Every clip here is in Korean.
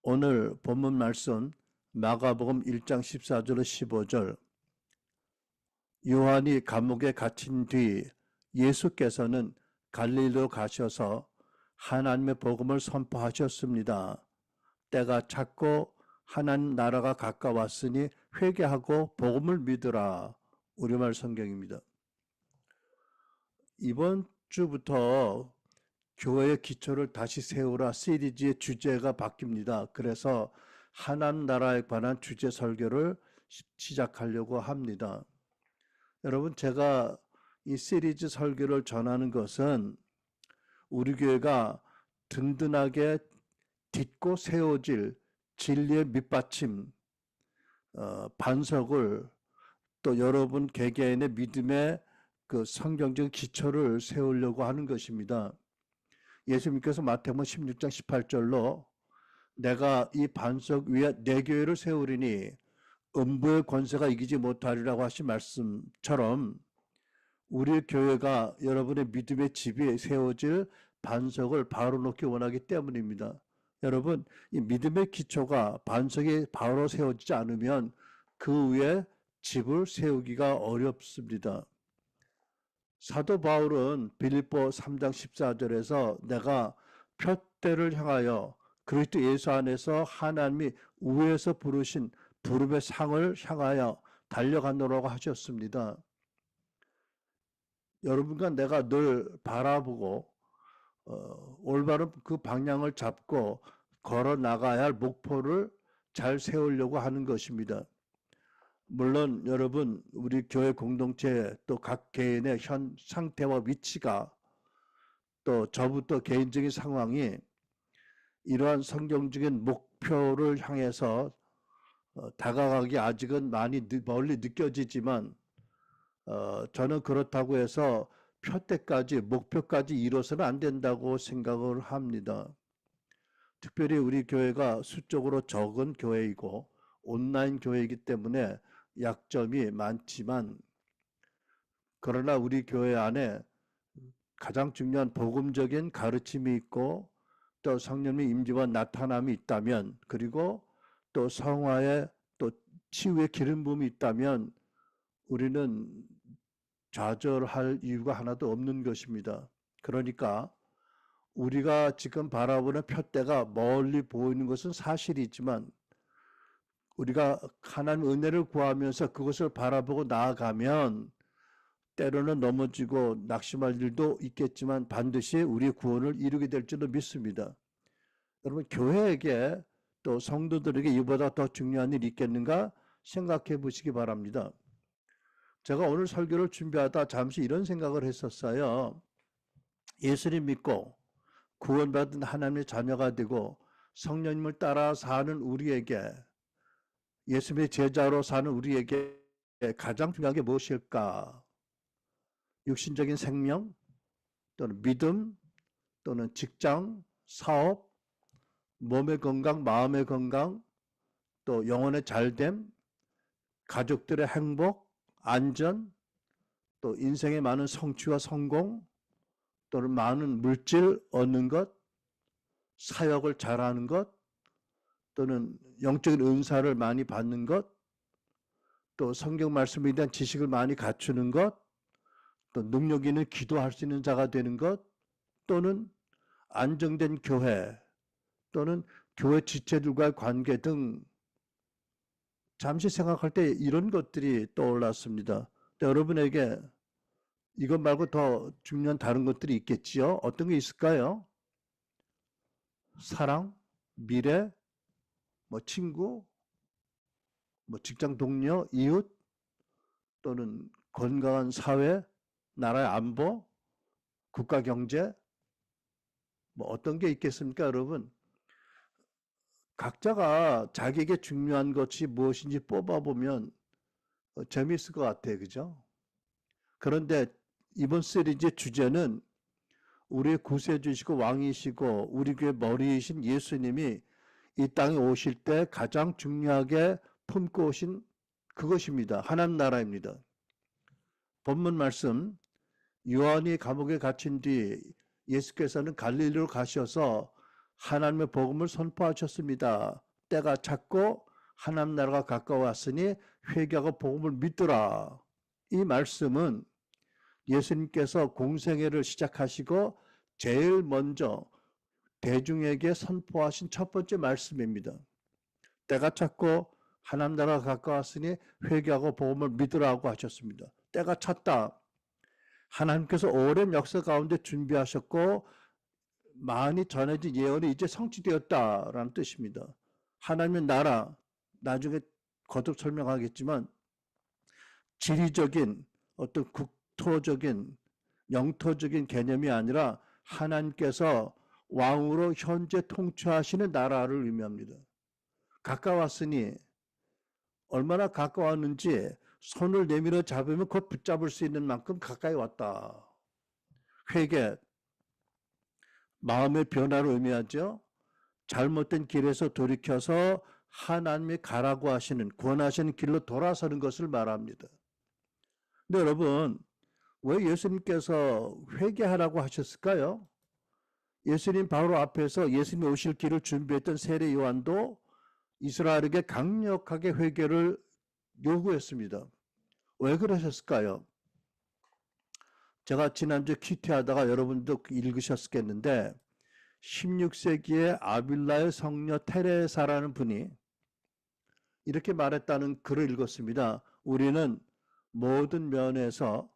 오늘 본문 말씀 마가복음 1장 14절로 15절. 요한이 감옥에 갇힌 뒤 예수께서는 갈릴리로 가셔서 하나님의 복음을 선포하셨습니다. 때가 찼고 하나님 나라가 가까웠으니 회개하고 복음을 믿으라. 우리말 성경입니다. 이번 주부터 교회의 기초를 다시 세우라 시리즈의 주제가 바뀝니다. 그래서 하나님 나라에 관한 주제 설교를 시작하려고 합니다. 여러분, 제가 이 시리즈 설교를 전하는 것은 우리 교회가 든든하게 딛고 세워질 진리의 밑받침, 반석을 또 여러분 개개인의 믿음의 그 성경적 기초를 세우려고 하는 것입니다. 예수님께서 마태복음 16장 18절로 내가 이 반석 위에 내 교회를 세우리니 음부의 권세가 이기지 못하리라고 하신 말씀처럼 우리 교회가 여러분의 믿음의 집이 세워질 반석을 바로 놓기 원하기 때문입니다. 여러분, 이 믿음의 기초가 반석이 바로 세워지지 않으면 그 위에 집을 세우기가 어렵습니다. 사도 바울은 빌립보 3장 14절에서 내가 표대를 향하여 그리스도 예수 안에서 하나님이 우에서 부르신 부름의 상을 향하여 달려가노라고 하셨습니다. 여러분과 내가 늘 바라보고 올바른 그 방향을 잡고 걸어 나가야 할 목표를 잘 세우려고 하는 것입니다. 물론 여러분, 우리 교회 공동체 또 각 개인의 현 상태와 위치가 또 저부터 개인적인 상황이 이러한 성경적인 목표를 향해서 다가가기 아직은 많이 멀리 느껴지지만 저는 그렇다고 해서 표대까지 목표까지 이뤄서는 안 된다고 생각을 합니다. 특별히 우리 교회가 수적으로 적은 교회이고 온라인 교회이기 때문에 약점이 많지만 그러나 우리 교회 안에 가장 중요한 복음적인 가르침이 있고 또 성령의 임재와 나타남이 있다면 그리고 또 성화의 또 치유의 기름 부음이 있다면 우리는 좌절할 이유가 하나도 없는 것입니다. 그러니까 우리가 지금 바라보는 표대가 멀리 보이는 것은 사실이지만 우리가 하나님의 은혜를 구하면서 그것을 바라보고 나아가면 때로는 넘어지고 낙심할 일도 있겠지만 반드시 우리의 구원을 이루게 될 줄로 믿습니다. 여러분, 교회에게 또 성도들에게 이보다 더 중요한 일이 있겠는가 생각해 보시기 바랍니다. 제가 오늘 설교를 준비하다 잠시 이런 생각을 했었어요. 예수님 믿고 구원받은 하나님의 자녀가 되고 성령님을 따라 사는 우리에게, 예수님의 제자로 사는 우리에게 가장 중요한 게 무엇일까? 육신적인 생명 또는 믿음 또는 직장, 사업, 몸의 건강, 마음의 건강, 또 영혼의 잘됨, 가족들의 행복, 안전, 또 인생의 많은 성취와 성공, 또는 많은 물질 얻는 것, 사역을 잘하는 것, 또는 영적인 은사를 많이 받는 것, 또 성경 말씀에 대한 지식을 많이 갖추는 것, 또 능력 있는 기도할 수 있는 자가 되는 것, 또는 안정된 교회, 또는 교회 지체들과의 관계 등 잠시 생각할 때 이런 것들이 떠올랐습니다. 여러분에게 이것 말고 더 중요한 다른 것들이 있겠지요? 어떤 게 있을까요? 사랑, 미래, 친구, 직장 동료, 이웃, 또는 건강한 사회, 나라의 안보, 국가 경제, 어떤 게 있겠습니까, 여러분? 각자가 자기에게 중요한 것이 무엇인지 뽑아보면 재미있을 것 같아요. 그죠? 그런데 이번 시리즈의 주제는 우리의 구세주시고 왕이시고 우리 교회 머리이신 예수님이 이 땅에 오실 때 가장 중요하게 품고 오신 그것입니다. 하나님 나라입니다. 본문 말씀, 요한이 감옥에 갇힌 뒤 예수께서는 갈릴리로 가셔서 하나님의 복음을 선포하셨습니다. 때가 찼고 하나님 나라가 가까웠으니 회개하고 복음을 믿더라. 이 말씀은 예수님께서 공생애를 시작하시고 제일 먼저 대중에게 선포하신 첫 번째 말씀입니다. 때가 찼고 하나님 나라가 가까웠으니 회개하고 복음을 믿으라고 하셨습니다. 때가 찼다. 하나님께서 오랜 역사 가운데 준비하셨고 많이 전해진 예언이 이제 성취되었다라는 뜻입니다. 하나님의 나라, 나중에 거듭 설명하겠지만 지리적인 어떤 국토적인 영토적인 개념이 아니라 하나님께서 왕으로 현재 통치하시는 나라를 의미합니다. 가까웠으니 얼마나 가까웠는지 손을 내밀어 잡으면 곧 붙잡을 수 있는 만큼 가까이 왔다. 회개, 마음의 변화를 의미하죠. 잘못된 길에서 돌이켜서 하나님이 가라고 하시는 권하시는 길로 돌아서는 것을 말합니다. 근데 여러분, 왜 예수님께서 회개하라고 하셨을까요? 예수님 바로 앞에서 예수님이 오실 길을 준비했던 세례 요한도 이스라엘에게 강력하게 회개를 요구했습니다. 왜 그러셨을까요? 제가 지난주에 큐티하다가 여러분도 읽으셨겠는데 16세기에 아빌라의 성녀 테레사라는 분이 이렇게 말했다는 글을 읽었습니다. 우리는 모든 면에서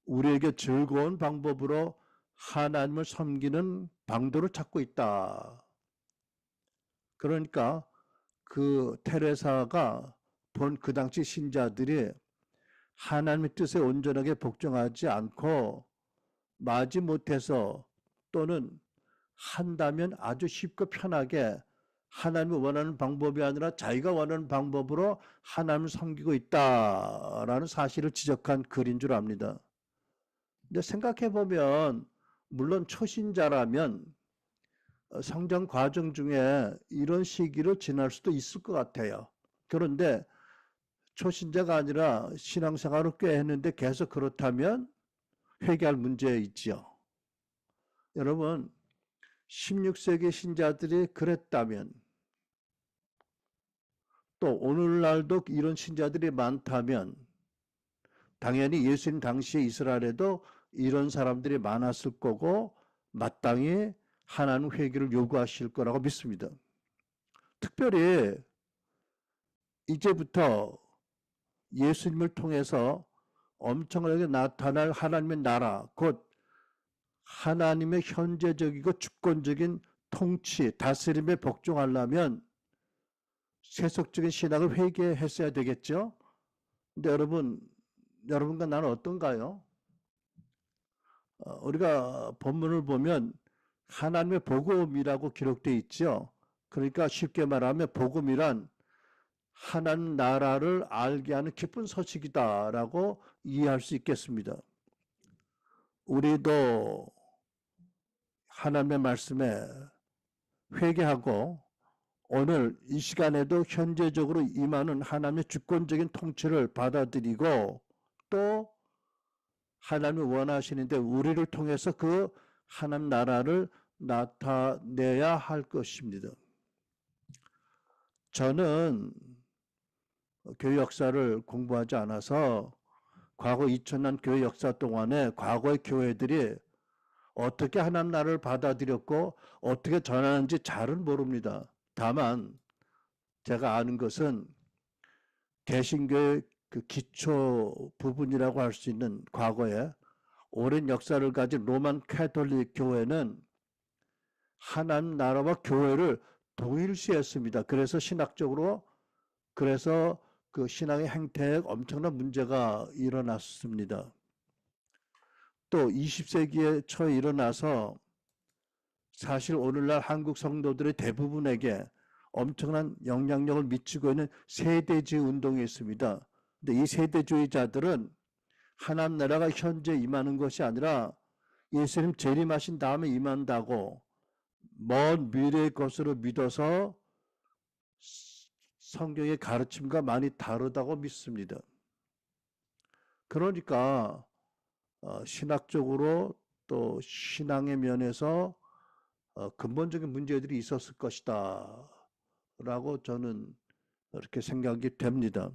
우리에게 즐거운 방법으로 하나님을 섬기는 방도를 찾고 있다. 그러니까 그 테레사가 본 그 당시 신자들이 하나님의 뜻에 온전하게 복종하지 않고 마지 못해서 또는 한다면 아주 쉽고 편하게 하나님이 원하는 방법이 아니라 자기가 원하는 방법으로 하나님을 섬기고 있다라는 사실을 지적한 글인 줄 압니다. 근데 생각해 보면 물론 초신자라면 성장 과정 중에 이런 시기를 지날 수도 있을 것 같아요. 그런데 초신자가 아니라 신앙생활을 꽤 했는데 계속 그렇다면 회개할 문제 있지요. 여러분 16세기 신자들이 그랬다면 또 오늘날도 이런 신자들이 많다면 당연히 예수님 당시에 이스라엘에도 이런 사람들이 많았을 거고 마땅히 하나님 회개를 요구하실 거라고 믿습니다. 특별히 이제부터 예수님을 통해서 엄청나게 나타날 하나님의 나라, 곧 하나님의 현재적이고 주권적인 통치, 다스림에 복종하려면 세속적인 신앙을 회개했어야 되겠죠. 근데 여러분과 나는 어떤가요? 우리가 본문을 보면 하나님의 복음이라고 기록되어 있죠. 그러니까 쉽게 말하면 복음이란 하나님 나라를 알게 하는 기쁜 소식이다라고 이해할 수 있겠습니다. 우리도 하나님의 말씀에 회개하고 오늘 이 시간에도 현재적으로 임하는 하나님의 주권적인 통치를 받아들이고 또 하나님이 원하시는데 우리를 통해서 그 하나님 나라를 나타내야 할 것입니다. 저는 교회 역사를 공부하지 않아서 과거 2000년 교회 역사 동안에 과거의 교회들이 어떻게 하나님 나라를 받아들였고 어떻게 전하는지 잘은 모릅니다. 다만 제가 아는 것은 개신교의 그 기초 부분이라고 할 수 있는 과거에 오랜 역사를 가진 로만 카톨릭 교회는 하나님 나라와 교회를 동일시했습니다. 그래서 신학적으로 그래서 그 신앙의 행태에 엄청난 문제가 일어났습니다. 또 20세기에 초에 일어나서 사실 오늘날 한국 성도들의 대부분에게 엄청난 영향력을 미치고 있는 세대주의 운동이 있습니다. 근데 이 세대주의자들은 하나님 나라가 현재 임하는 것이 아니라 예수님 재림하신 다음에 임한다고 먼 미래의 것으로 믿어서 성경의 가르침과 많이 다르다고 믿습니다. 그러니까 신학적으로 또 신앙의 면에서 근본적인 문제들이 있었을 것이다 라고 저는 그렇게 생각이 됩니다.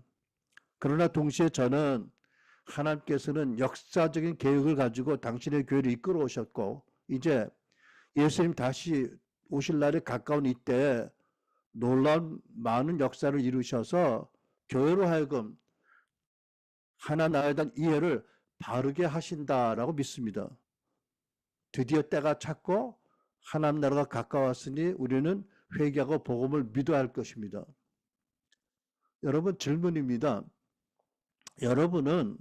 그러나 동시에 저는 하나님께서는 역사적인 계획을 가지고 당신의 교회를 이끌어 오셨고 이제 예수님 다시 오실 날이 가까운 이때 놀라운 많은 역사를 이루셔서 교회로 하여금 하나 나라에 대한 이해를 바르게 하신다라고 믿습니다. 드디어 때가 찼고 하나님 나라가 가까웠으니 우리는 회개하고 복음을 믿어야 할 것입니다. 여러분 질문입니다. 여러분은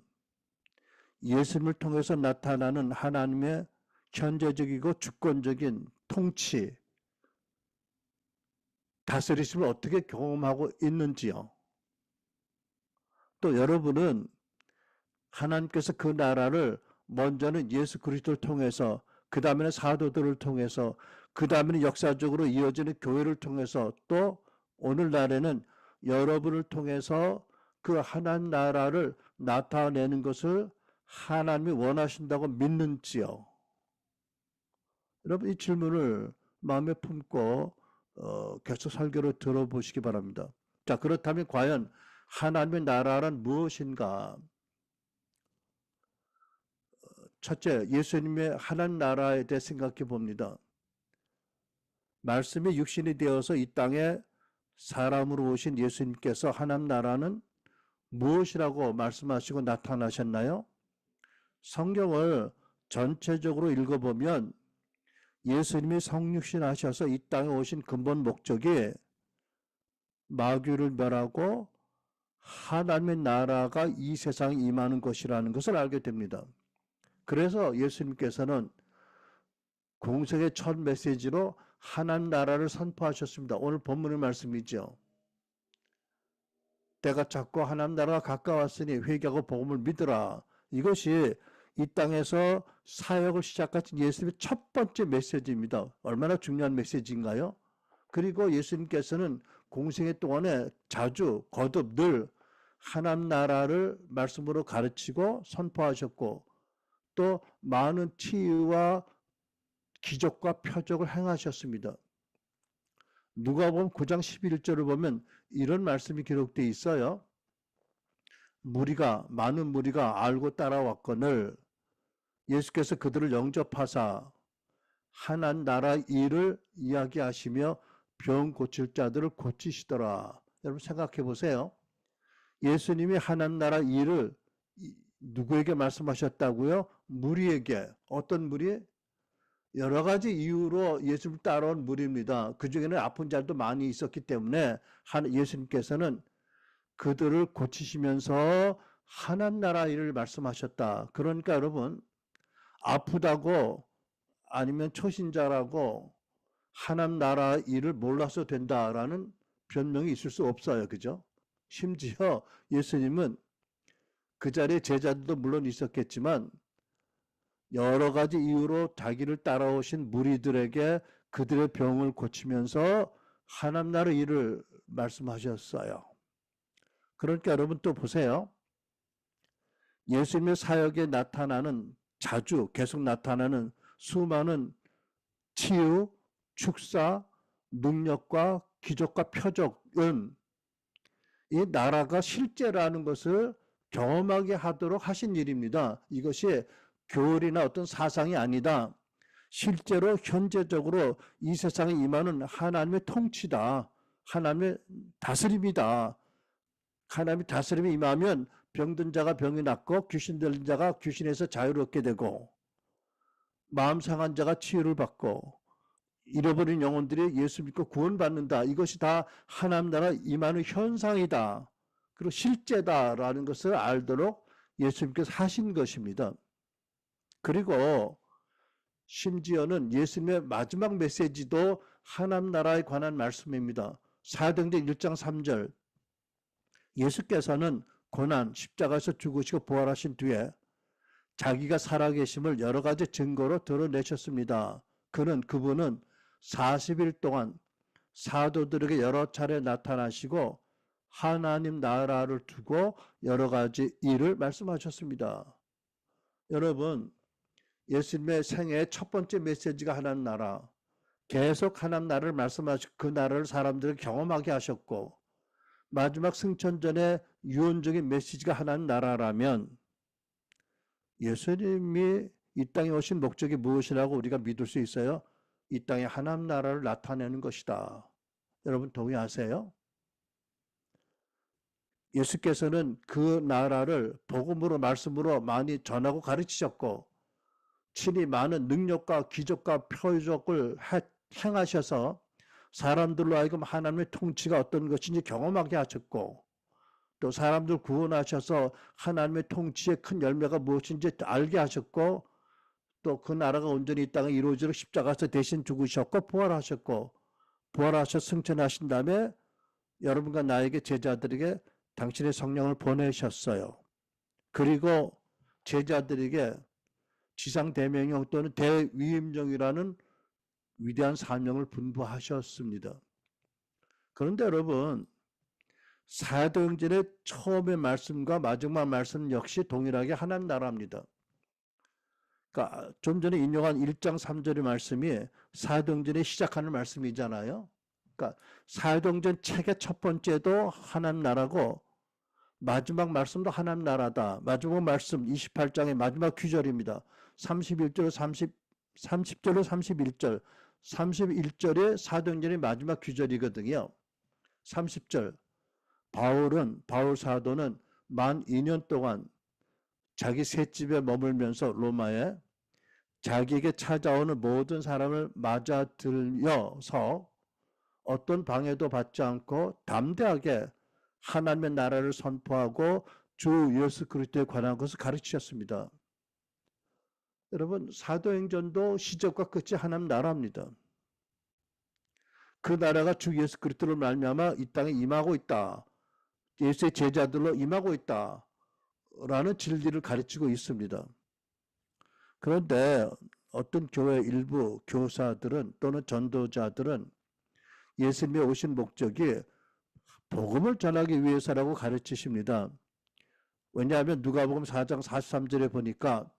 예수님을 통해서 나타나는 하나님의 현재적이고 주권적인 통치, 다스리심을 어떻게 경험하고 있는지요? 또 여러분은 하나님께서 그 나라를 먼저는 예수 그리스도를 통해서 그 다음에는 사도들을 통해서 그 다음에는 역사적으로 이어지는 교회를 통해서 또 오늘날에는 여러분을 통해서 그 하나님 나라를 나타내는 것을 하나님이 원하신다고 믿는지요? 여러분 이 질문을 마음에 품고 계속 설교를 들어보시기 바랍니다. 자, 그렇다면 과연 하나님의 나라란 무엇인가? 첫째, 예수님의 하나님 나라에 대해 생각해 봅니다. 말씀이 육신이 되어서 이 땅에 사람으로 오신 예수님께서 하나님 나라는 무엇이라고 말씀하시고 나타나셨나요? 성경을 전체적으로 읽어보면 예수님이 성육신 하셔서 이 땅에 오신 근본 목적이 마귀를 멸하고 하나님의 나라가 이 세상에 임하는 것이라는 것을 알게 됩니다. 그래서 예수님께서는 공생의 첫 메시지로 하나님 나라를 선포하셨습니다. 오늘 본문의 말씀이죠. 때가 찼고 하나님 나라가 가까웠으니 회개하고 복음을 믿으라. 이것이 이 땅에서 사역을 시작하신 예수님의 첫 번째 메시지입니다. 얼마나 중요한 메시지인가요? 그리고 예수님께서는 공생의 동안에 자주 거듭 늘 하나님 나라를 말씀으로 가르치고 선포하셨고 또 많은 치유와 기적과 표적을 행하셨습니다. 누가복음 9장 11절을 보면 이런 말씀이 기록되어 있어요. 많은 무리가 알고 따라왔거늘 예수께서 그들을 영접하사 하나님 나라 일을 이야기하시며 병 고칠 자들을 고치시더라. 여러분 생각해 보세요. 예수님이 하나님 나라 일을 누구에게 말씀하셨다고요? 무리에게. 어떤 무리? 여러 가지 이유로 예수님을 따라온 무리입니다. 그 중에는 아픈 자들도 많이 있었기 때문에 예수님께서는 그들을 고치시면서 하나님 나라 일을 말씀하셨다. 그러니까 여러분 아프다고 아니면 초신자라고 하나님 나라 일을 몰라서 된다라는 변명이 있을 수 없어요. 그죠? 심지어 예수님은 그 자리에 제자들도 물론 있었겠지만 여러 가지 이유로 자기를 따라오신 무리들에게 그들의 병을 고치면서 하나님 나라 일을 말씀하셨어요. 그러니까 여러분 또 보세요. 예수님의 사역에 나타나는 자주 계속 나타나는 수많은 치유, 축사, 능력과 기적과 표적은 이 나라가 실제라는 것을 경험하게 하도록 하신 일입니다. 이것이 교리나 어떤 사상이 아니다. 실제로 현재적으로 이 세상에 임하는 하나님의 통치다. 하나님의 다스림이다. 하나님의 다스림이 임하면 병든 자가 병이 낫고 귀신 들린 자가 귀신에서 자유롭게 되고 마음 상한 자가 치유를 받고 잃어버린 영혼들이 예수 믿고 구원받는다. 이것이 다 하나님 나라 임하는 현상이다. 그리고 실제다라는 것을 알도록 예수님께서 하신 것입니다. 그리고 심지어는 예수님의 마지막 메시지도 하나님 나라에 관한 말씀입니다. 사도행전 1장 3절 예수께서는 고난, 십자가에서 죽으시고 부활하신 뒤에 자기가 살아계심을 여러 가지 증거로 드러내셨습니다. 그분은 40일 동안 사도들에게 여러 차례 나타나시고 하나님 나라를 두고 여러 가지 일을 말씀하셨습니다. 여러분, 예수님의 생애의 첫 번째 메시지가 하나님 나라, 계속 하나님 나라를 말씀하시고 그 나라를 사람들을 경험하게 하셨고 마지막 승천전의 유언적인 메시지가 하나님 나라라면 예수님이 이 땅에 오신 목적이 무엇이라고 우리가 믿을 수 있어요? 이 땅에 하나님 나라를 나타내는 것이다. 여러분 동의하세요? 예수께서는 그 나라를 복음으로 말씀으로 많이 전하고 가르치셨고 친히 많은 능력과 기적과 표적을 행하셔서 사람들로 하여금 하나님의 통치가 어떤 것인지 경험하게 하셨고 또 사람들 구원하셔서 하나님의 통치의 큰 열매가 무엇인지 알게 하셨고 또 그 나라가 온전히 이 땅에 이루어지도록 십자가에서 대신 죽으셨고 부활하셨고 부활하셔 승천하신 다음에 여러분과 나에게 제자들에게 당신의 성령을 보내셨어요. 그리고 제자들에게 지상대명령 또는 대위임령이라는 위대한 사명을 분부하셨습니다. 그런데 여러분 사도행전의 처음의 말씀과 마지막 말씀 역시 동일하게 하나님 나라입니다. 그러니까 좀 전에 인용한 1장 3절의 말씀이 사도행전에 시작하는 말씀이잖아요. 그러니까 사도행전 책의 첫 번째도 하나님 나라고 마지막 말씀도 하나님 나라다. 마지막 말씀 28장의 마지막 귀절입니다. 31절 30절로 31절 31절에 사도행전의 마지막 귀절이거든요. 30절 바울 사도는 만 2년 동안 자기 셋집에 머물면서 로마에 자기에게 찾아오는 모든 사람을 맞아들여서 어떤 방해도 받지 않고 담대하게 하나님의 나라를 선포하고 주 예수 그리스도에 관한 것을 가르치셨습니다. 여러분 사도행전도 시작과 끝이 하나님 나라입니다. 그 나라가 주 예수 그리스도를 말미암아 이 땅에 임하고 있다. 예수의 제자들로 임하고 있다. 라는 진리를 가르치고 있습니다. 그런데 어떤 교회 일부 교사들은 또는 전도자들은 예수님이 오신 목적이 복음을 전하기 위해서라고 가르치십니다. 왜냐하면 누가복음 4장 43절에 보니까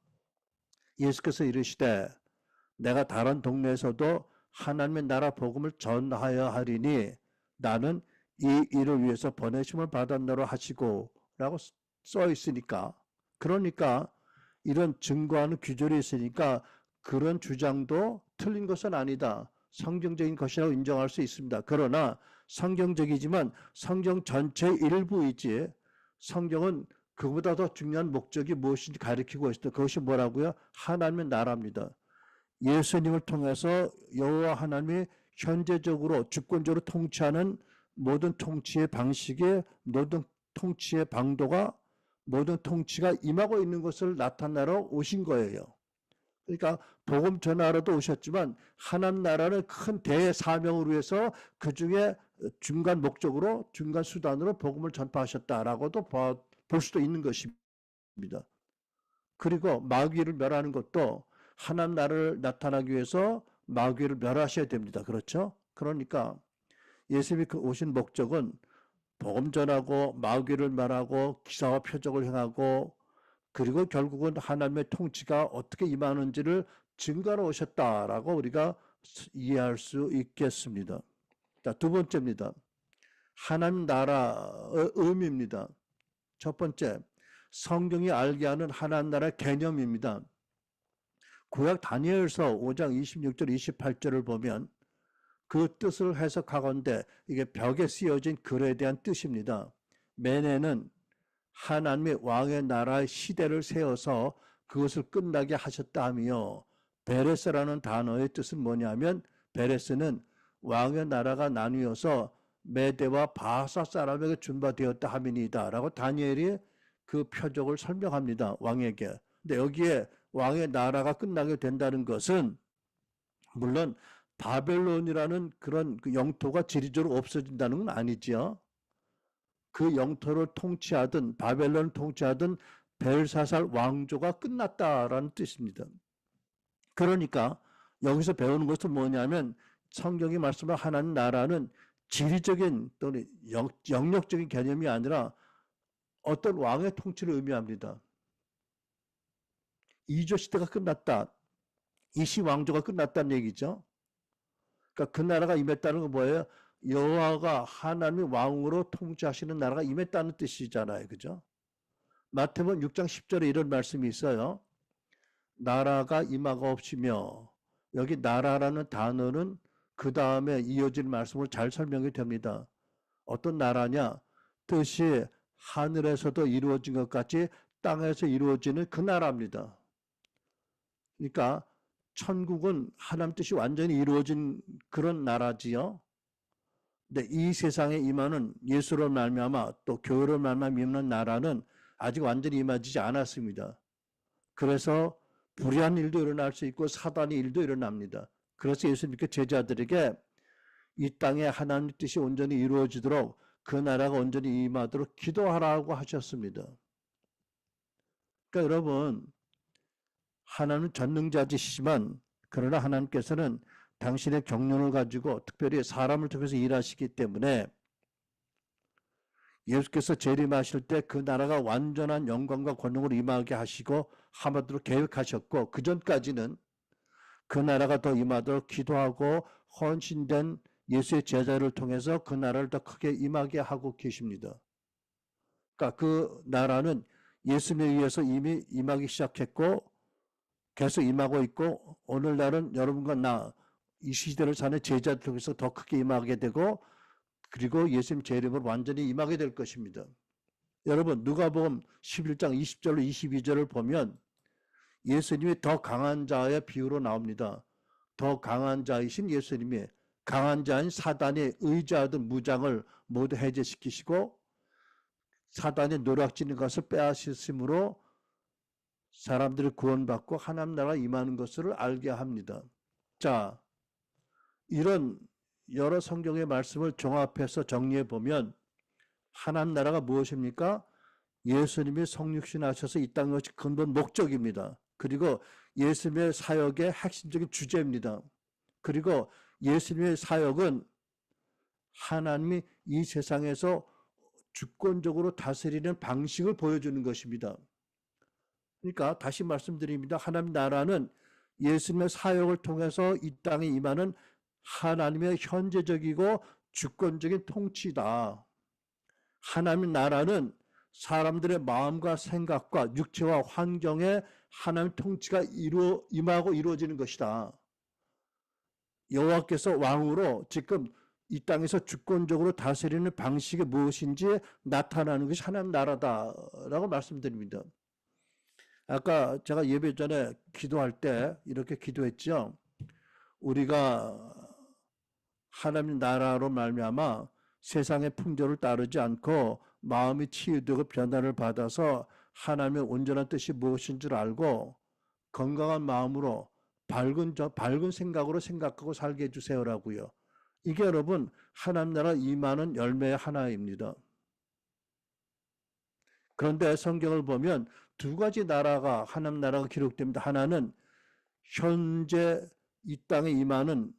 예수께서 이르시되 내가 다른 동네에서도 하나님의 나라 복음을 전하여 하리니 나는 이 일을 위해서 보내심을 받았노라 하시고 라고 써 있으니까 그러니까 이런 증거하는 규절이 있으니까 그런 주장도 틀린 것은 아니다. 성경적인 것이라고 인정할 수 있습니다. 그러나 성경적이지만 성경 전체의 일부이지 성경은 그보다 더 중요한 목적이 무엇인지 가리키고 있다. 그것이 뭐라고요? 하나님의 나라입니다. 예수님을 통해서 여호와 하나님이 현재적으로 주권적으로 통치하는 모든 통치의 방식의 모든 통치의 방도가 모든 통치가 임하고 있는 것을 나타내러 오신 거예요. 그러니까 복음 전하러도 오셨지만 하나님 나라는 큰 대사명을 위해서 그 중에 중간 목적으로 중간 수단으로 복음을 전파하셨다라고도 볼 수도 있는 것입니다. 그리고 마귀를 멸하는 것도 하나님 나라를 나타나기 위해서 마귀를 멸하셔야 됩니다. 그렇죠? 그러니까 예수님이 오신 목적은 복음 전하고 마귀를 멸하고 기사와 표적을 행하고 그리고 결국은 하나님의 통치가 어떻게 임하는지를 증거로 오셨다라고 우리가 이해할 수 있겠습니다. 자, 두 번째입니다. 하나님 나라의 의미입니다. 첫 번째, 성경이 알게 하는 하나님 나라의 개념입니다. 구약 다니엘서 5장 26절 28절을 보면 그 뜻을 해석하건대 이게 벽에 쓰여진 글에 대한 뜻입니다. 메네는 하나님의 왕의 나라의 시대를 세워서 그것을 끝나게 하셨다 하며 베레스라는 단어의 뜻은 뭐냐면 베레스는 왕의 나라가 나뉘어서 메대와 바사 사람에게 준바되었다 함이니이다 라고 다니엘이 그 표적을 설명합니다. 왕에게. 근데 여기에 왕의 나라가 끝나게 된다는 것은 물론 바벨론이라는 그런 그 영토가 지리적으로 없어진다는 건 아니지요. 그 영토를 통치하던 바벨론을 통치하던 벨사살 왕조가 끝났다라는 뜻입니다. 그러니까 여기서 배우는 것은 뭐냐면 성경이 말씀한 하나님 나라는 지리적인 또는 영역적인 개념이 아니라 어떤 왕의 통치를 의미합니다. 이조 시대가 끝났다. 이시 왕조가 끝났다는 얘기죠. 그러니까 그 나라가 임했다는 건 뭐예요? 여호와가 하나님이 왕으로 통치하시는 나라가 임했다는 뜻이잖아요. 그죠? 마태복음 6장 10절에 이런 말씀이 있어요. 나라가 임하가 없으며, 여기 나라라는 단어는 그 다음에 이어지는 말씀으로 잘 설명이 됩니다. 어떤 나라냐? 뜻이 하늘에서도 이루어진 것 같이 땅에서 이루어지는 그 나라입니다. 그러니까 천국은 하나님 뜻이 완전히 이루어진 그런 나라지요. 근데 이 세상에 임하는 예수로 말미암아 또 교회로 말미암아 임하는 나라는 아직 완전히 임하지 않았습니다. 그래서 불의한 일도 일어날 수 있고 사단의 일도 일어납니다. 그래서 예수님께 제자들에게 이 땅에 하나님의 뜻이 온전히 이루어지도록 그 나라가 온전히 임하도록 기도하라고 하셨습니다. 그러니까 여러분, 하나님은 전능자이시지만 그러나 하나님께서는 당신의 경륜을 가지고 특별히 사람을 통해서 일하시기 때문에 예수께서 재림하실 때 그 나라가 완전한 영광과 권능으로 임하게 하시고 하마도록 계획하셨고, 그 전까지는 그 나라가 더 임하도록 기도하고 헌신된 예수의 제자를 통해서 그 나라를 더 크게 임하게 하고 계십니다. 그러니까 그 나라는 예수님에 의해서 이미 임하기 시작했고 계속 임하고 있고, 오늘날은 여러분과 나 이 시대를 사는 제자들 통해서 더 크게 임하게 되고, 그리고 예수님 제 이름으로 완전히 임하게 될 것입니다. 여러분, 누가복음 11장 20절로 22절을 보면 예수님이 더 강한 자의 비유로 나옵니다. 더 강한 자이신 예수님이 강한 자인 사단의 의지하던 무장을 모두 해제시키시고 사단의 노략질인 것을 빼앗으심으로 사람들이 구원받고 하나님 나라가 임하는 것을 알게 합니다. 자, 이런 여러 성경의 말씀을 종합해서 정리해 보면 하나님 나라가 무엇입니까? 예수님이 성육신하셔서 이 땅에 오신 근본 목적입니다. 그리고 예수님의 사역의 핵심적인 주제입니다. 그리고 예수님의 사역은 하나님이 이 세상에서 주권적으로 다스리는 방식을 보여주는 것입니다. 그러니까 다시 말씀드립니다. 하나님 나라는 예수님의 사역을 통해서 이 땅에 임하는 하나님의 현재적이고 주권적인 통치다. 하나님 나라는 사람들의 마음과 생각과 육체와 환경에 하나님의 통치가 임하고 이루어지는 것이다. 여호와께서 왕으로 지금 이 땅에서 주권적으로 다스리는 방식이 무엇인지 나타나는 것이 하나님 나라다라고 말씀드립니다. 아까 제가 예배 전에 기도할 때 이렇게 기도했죠. 우리가 하나님 나라로 말미암아 세상의 풍조를 따르지 않고 마음이 치유되고 변화를 받아서 하나님의 온전한 뜻이 무엇인 줄 알고 건강한 마음으로 밝은 생각으로 생각하고 살게 해주세요라고요. 이게 여러분 하나님 나라 임하는 열매의 하나입니다. 그런데 성경을 보면 두 가지 나라가 하나님 나라가 기록됩니다. 하나는 현재 이 땅에 임하는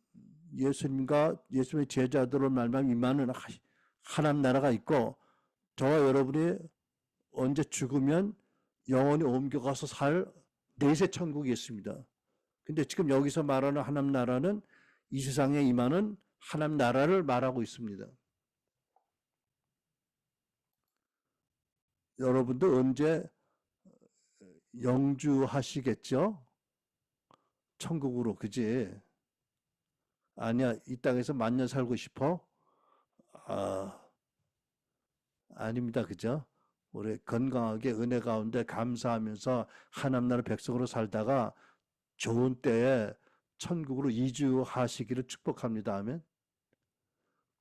예수님과 예수님의 제자들을 말미암아 임하는 하나님 나라가 있고, 저와 여러분이 언제 죽으면 영원히 옮겨가서 살 내세 천국이 있습니다. 근데 지금 여기서 말하는 하나님 나라는 이 세상에 임하는 하나님 나라를 말하고 있습니다. 여러분도 언제 영주하시겠죠? 천국으로, 그지? 아니야, 이 땅에서 만년 살고 싶어? 아닙니다. 그죠? 우리 건강하게 은혜 가운데 감사하면서 하나님 나라 백성으로 살다가 좋은 때에 천국으로 이주하시기를 축복합니다. 아멘.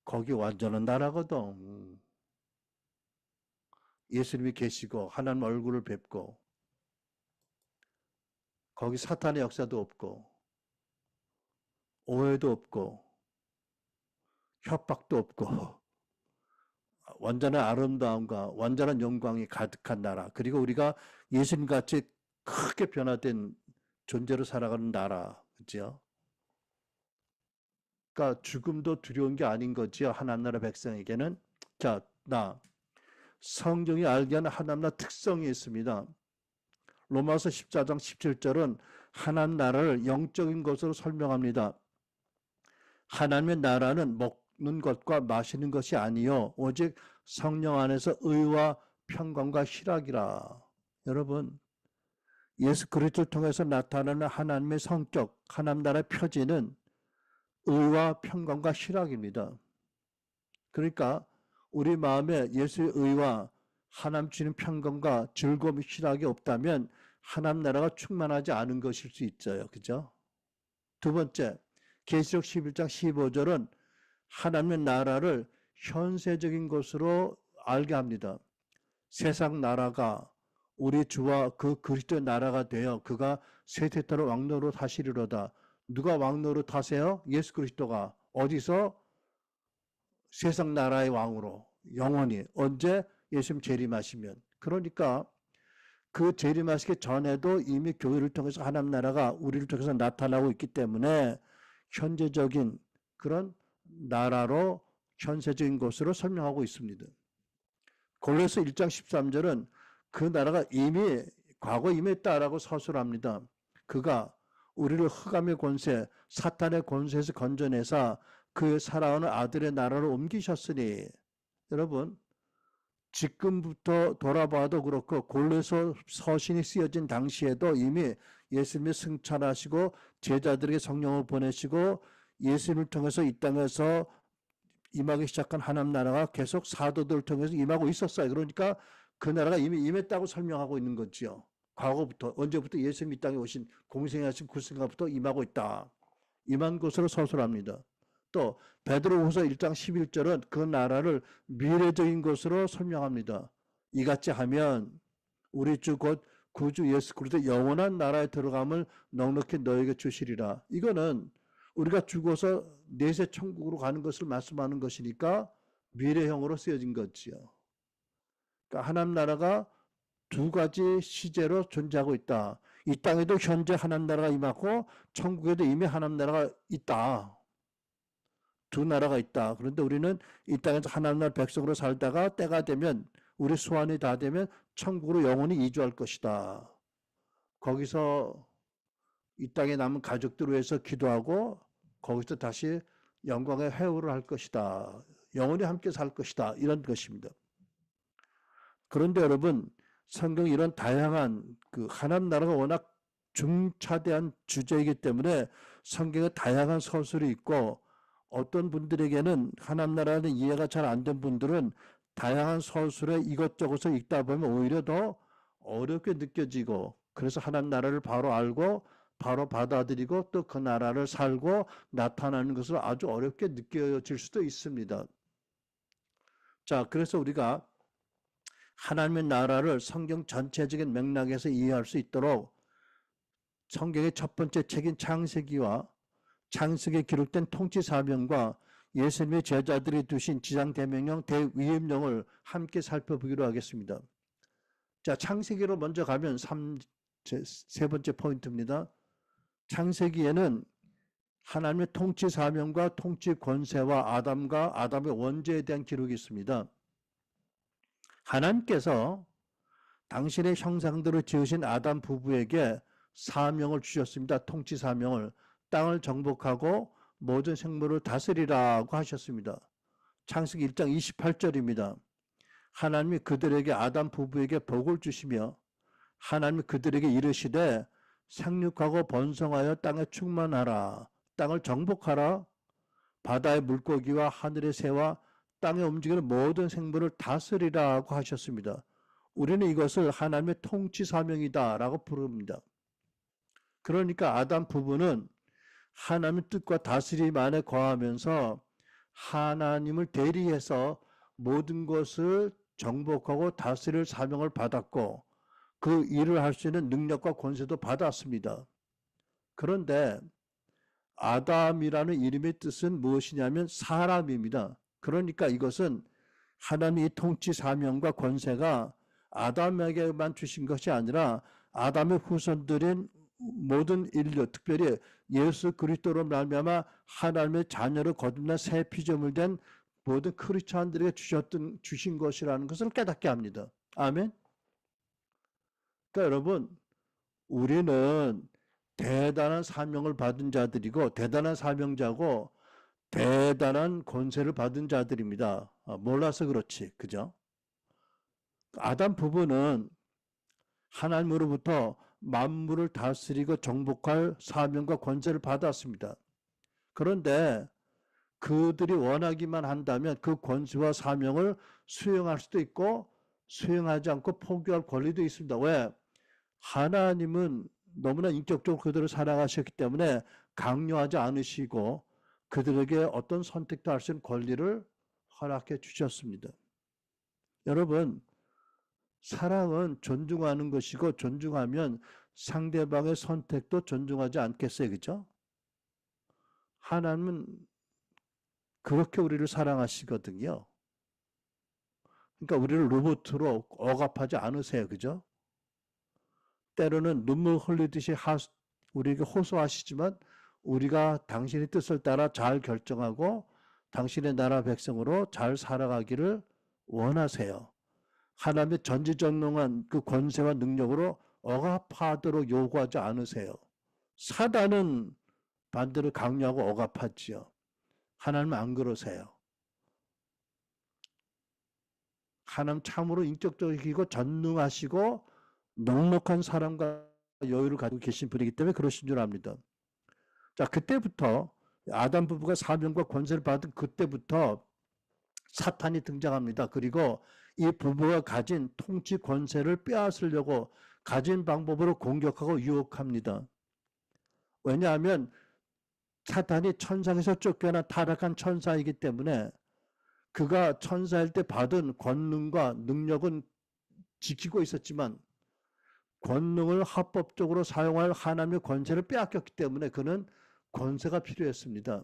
거기 완전한 나라거든. 예수님이 계시고 하나님 얼굴을 뵙고 거기 사탄의 역사도 없고 오해도 없고 협박도 없고 완전한 아름다움과 완전한 영광이 가득한 나라, 그리고 우리가 예수님같이 크게 변화된 존재로 살아가는 나라, 그죠? 그러니까 죽음도 두려운 게 아닌 거지요, 하나님 나라 백성에게는. 자, 성경이 알게 하는 하나님 나라 특성이 있습니다. 로마서 14장 17절은 하나님 나라를 영적인 것으로 설명합니다. 하나님의 나라는 먹는 것과 마시는 것이 아니요 오직 성령 안에서 의와 평강과 희락이라. 여러분, 예수 그리스도를 통해서 나타나는 하나님의 성격, 하나님 나라의 표지는 의와 평강과 희락입니다. 그러니까 우리 마음에 예수의 의와 하나님 주는 평강과 즐거움, 희락이 없다면 하나님 나라가 충만하지 않은 것일 수 있어요. 그죠? 두 번째, 계시록 11장 15절은 하나님의 나라를 현세적인 것으로 알게 합니다. 세상 나라가 우리 주와 그 그리스도의 나라가 되어 그가 세세토록 왕노로 타시리로다. 누가 왕노로 타세요? 예수 그리스도가. 어디서? 세상 나라의 왕으로 영원히. 언제? 예수님 재림하시면. 그러니까 그 재림하시기 전에도 이미 교회를 통해서 하나님 나라가 우리를 통해서 나타나고 있기 때문에 현재적인 그런 나라로 현세적인 것으로 설명하고 있습니다. 골로새 1장 13절은 그 나라가 이미 과거 임했다라고 서술합니다. 그가 우리를 흑암의 권세, 사탄의 권세에서 건져내사 그 살아오는 아들의 나라로 옮기셨으니. 여러분, 지금부터 돌아봐도 그렇고 골로새 서신이 쓰여진 당시에도 이미 예수님이 승천하시고 제자들에게 성령을 보내시고 예수님을 통해서 이 땅에서 임하기 시작한 하나님 나라가 계속 사도들을 통해서 임하고 있었어요. 그러니까 그 나라가 이미 임했다고 설명하고 있는 거지요. 과거부터, 언제부터 예수님이 이 땅에 오신 공생하신 그 순간부터 임하고 있다. 임한 것으로 서술합니다. 또 베드로후서 1장 11절은 그 나라를 미래적인 것으로 설명합니다. 이같이 하면 우리 주 곧 구주 예수 그리스도 영원한 나라에 들어감을 넉넉히 너에게 주시리라. 이거는 우리가 죽어서 내세 천국으로 가는 것을 말씀하는 것이니까 미래형으로 쓰여진 거지요. 그러니까 하나님 나라가 두 가지 시제로 존재하고 있다. 이 땅에도 현재 하나님 나라가 임하고 천국에도 이미 하나님 나라가 있다. 두 나라가 있다. 그런데 우리는 이 땅에서 하나님 나라 백성으로 살다가 때가 되면 우리 소원이 다 되면 천국으로 영원히 이주할 것이다. 거기서 이 땅에 남은 가족들을 위해서 기도하고 거기서 다시 영광의 회유를 할 것이다. 영원히 함께 살 것이다. 이런 것입니다. 그런데 여러분, 성경 이런 다양한 그 하나님 나라가 워낙 중차대한 주제이기 때문에 성경에 다양한 서술이 있고 어떤 분들에게는 하나님 나라는 이해가 잘 안 된 분들은 다양한 서술에 이것저것을 읽다 보면 오히려 더 어렵게 느껴지고 그래서 하나님 나라를 바로 알고 바로 받아들이고 또 그 나라를 살고 나타나는 것을 아주 어렵게 느껴질 수도 있습니다. 자, 그래서 우리가 하나님의 나라를 성경 전체적인 맥락에서 이해할 수 있도록 성경의 첫 번째 책인 창세기와 창세기에 기록된 통치사명과 예수님의 제자들이 두신 지상대명령, 대위임령을 함께 살펴보기로 하겠습니다. 자, 창세기로 먼저 가면 세 번째 포인트입니다. 창세기에는 하나님의 통치사명과 통치권세와 아담과 아담의 원죄에 대한 기록이 있습니다. 하나님께서 당신의 형상대로 지으신 아담 부부에게 사명을 주셨습니다. 통치사명을. 땅을 정복하고 모든 생물을 다스리라고 하셨습니다. 창세기 1장 28절입니다. 하나님이 그들에게 아담 부부에게 복을 주시며 하나님이 그들에게 이르시되 생육하고 번성하여 땅에 충만하라. 땅을 정복하라. 바다의 물고기와 하늘의 새와 땅에 움직이는 모든 생물을 다스리라고 하셨습니다. 우리는 이것을 하나님의 통치 사명이다라고 부릅니다. 그러니까 아담 부부는 하나님의 뜻과 다스림 안에 거하면서 하나님을 대리해서 모든 것을 정복하고 다스릴 사명을 받았고 그 일을 할 수 있는 능력과 권세도 받았습니다. 그런데 아담이라는 이름의 뜻은 무엇이냐면 사람입니다. 그러니까 이것은 하나님의 통치 사명과 권세가 아담에게만 주신 것이 아니라 아담의 후손들인 모든 인류, 특별히 예수 그리스도로 말미암아 하나님의 자녀로 거듭난 새 피조물 된 모든 크리스찬들에게 주신 것이라는 것을 깨닫게 합니다. 아멘. 그러니까 여러분, 우리는 대단한 사명을 받은 자들이고 대단한 사명자고 대단한 권세를 받은 자들입니다. 몰라서 그렇지. 그죠? 아담 부부는 하나님으로부터 만물을 다스리고 정복할 사명과 권세를 받았습니다. 그런데 그들이 원하기만 한다면 그 권세와 사명을 수행할 수도 있고 수행하지 않고 포기할 권리도 있습니다. 왜? 하나님은 너무나 인격적으로 그들을 사랑하셨기 때문에 강요하지 않으시고 그들에게 어떤 선택도 할 수 있는 권리를 허락해 주셨습니다. 여러분, 사랑은 존중하는 것이고 존중하면 상대방의 선택도 존중하지 않겠어요? 그죠? 하나님은 그렇게 우리를 사랑하시거든요. 그러니까 우리를 로봇으로 억압하지 않으세요. 그죠? 때로는 눈물 흘리듯이 우리에게 호소하시지만 우리가 당신의 뜻을 따라 잘 결정하고 당신의 나라 백성으로 잘 살아가기를 원하세요. 하나님의 전지전능한 그 권세와 능력으로 억압하도록 요구하지 않으세요. 사단은 반대로 강요하고 억압하지요. 하나님은 안 그러세요. 하나님 참으로 인격적이고 전능하시고 넉넉한 사랑과 여유를 가지고 계신 분이기 때문에 그러신 줄 압니다. 자, 그때부터 아담 부부가 사명과 권세를 받은 그때부터 사탄이 등장합니다. 그리고 이 부부가 가진 통치 권세를 빼앗으려고 가진 방법으로 공격하고 유혹합니다. 왜냐하면 사탄이 천상에서 쫓겨난 타락한 천사이기 때문에 그가 천사일 때 받은 권능과 능력은 지키고 있었지만 권능을 합법적으로 사용할 하나님의 권세를 빼앗겼기 때문에 그는 권세가 필요했습니다.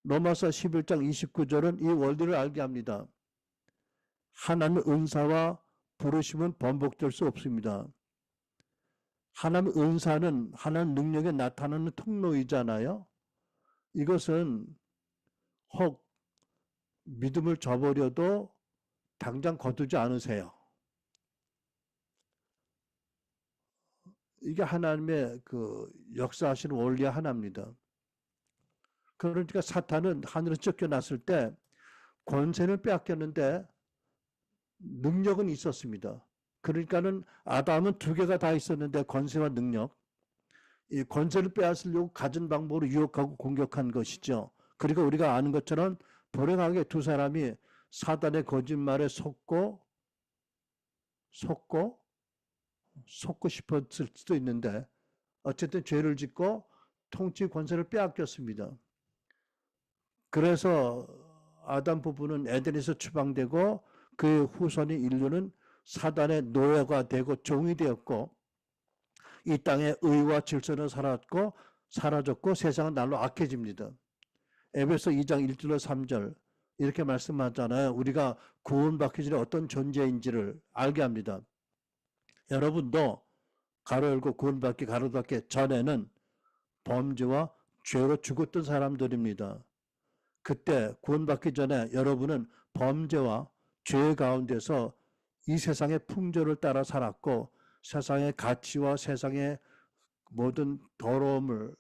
로마서 11장 29절은 이 원리를 알게 합니다. 하나님의 은사와 부르심은 번복될 수 없습니다. 하나님의 은사는 하나님 능력에 나타나는 통로이잖아요. 이것은 혹 믿음을 저버려도 당장 거두지 않으세요. 이게 하나님의 그 역사하시는 원리의 하나입니다. 그러니까 사탄은 하늘에 쫓겨났을 때 권세는 빼앗겼는데 능력은 있었습니다. 그러니까는 아담은 두 개가 다 있었는데 권세와 능력, 이 권세를 빼앗으려고 가진 방법으로 유혹하고 공격한 것이죠. 그리고 우리가 아는 것처럼 불행하게 두 사람이 사단의 거짓말에 속고 싶었을 수도 있는데 어쨌든 죄를 짓고 통치 권세를 빼앗겼습니다. 그래서 아담 부부는 에덴에서 추방되고 그 후손인 인류는 사단의 노예가 되고 종이 되었고 이 땅에 의와 질서는 사라졌고 세상은 날로 악해집니다. 에베소 2장 1절로 3절 이렇게 말씀하잖아요. 우리가 구원받기 전에 어떤 존재인지를 알게 합니다. 여러분도 가로 열고 구원받기 가로 닫기 전에는 범죄와 죄로 죽었던 사람들입니다. 그때 구원받기 전에 여러분은 범죄와 죄 가운데서 이 세상의 풍조를 따라 살았고 세상의 가치와 세상의 모든 더러움을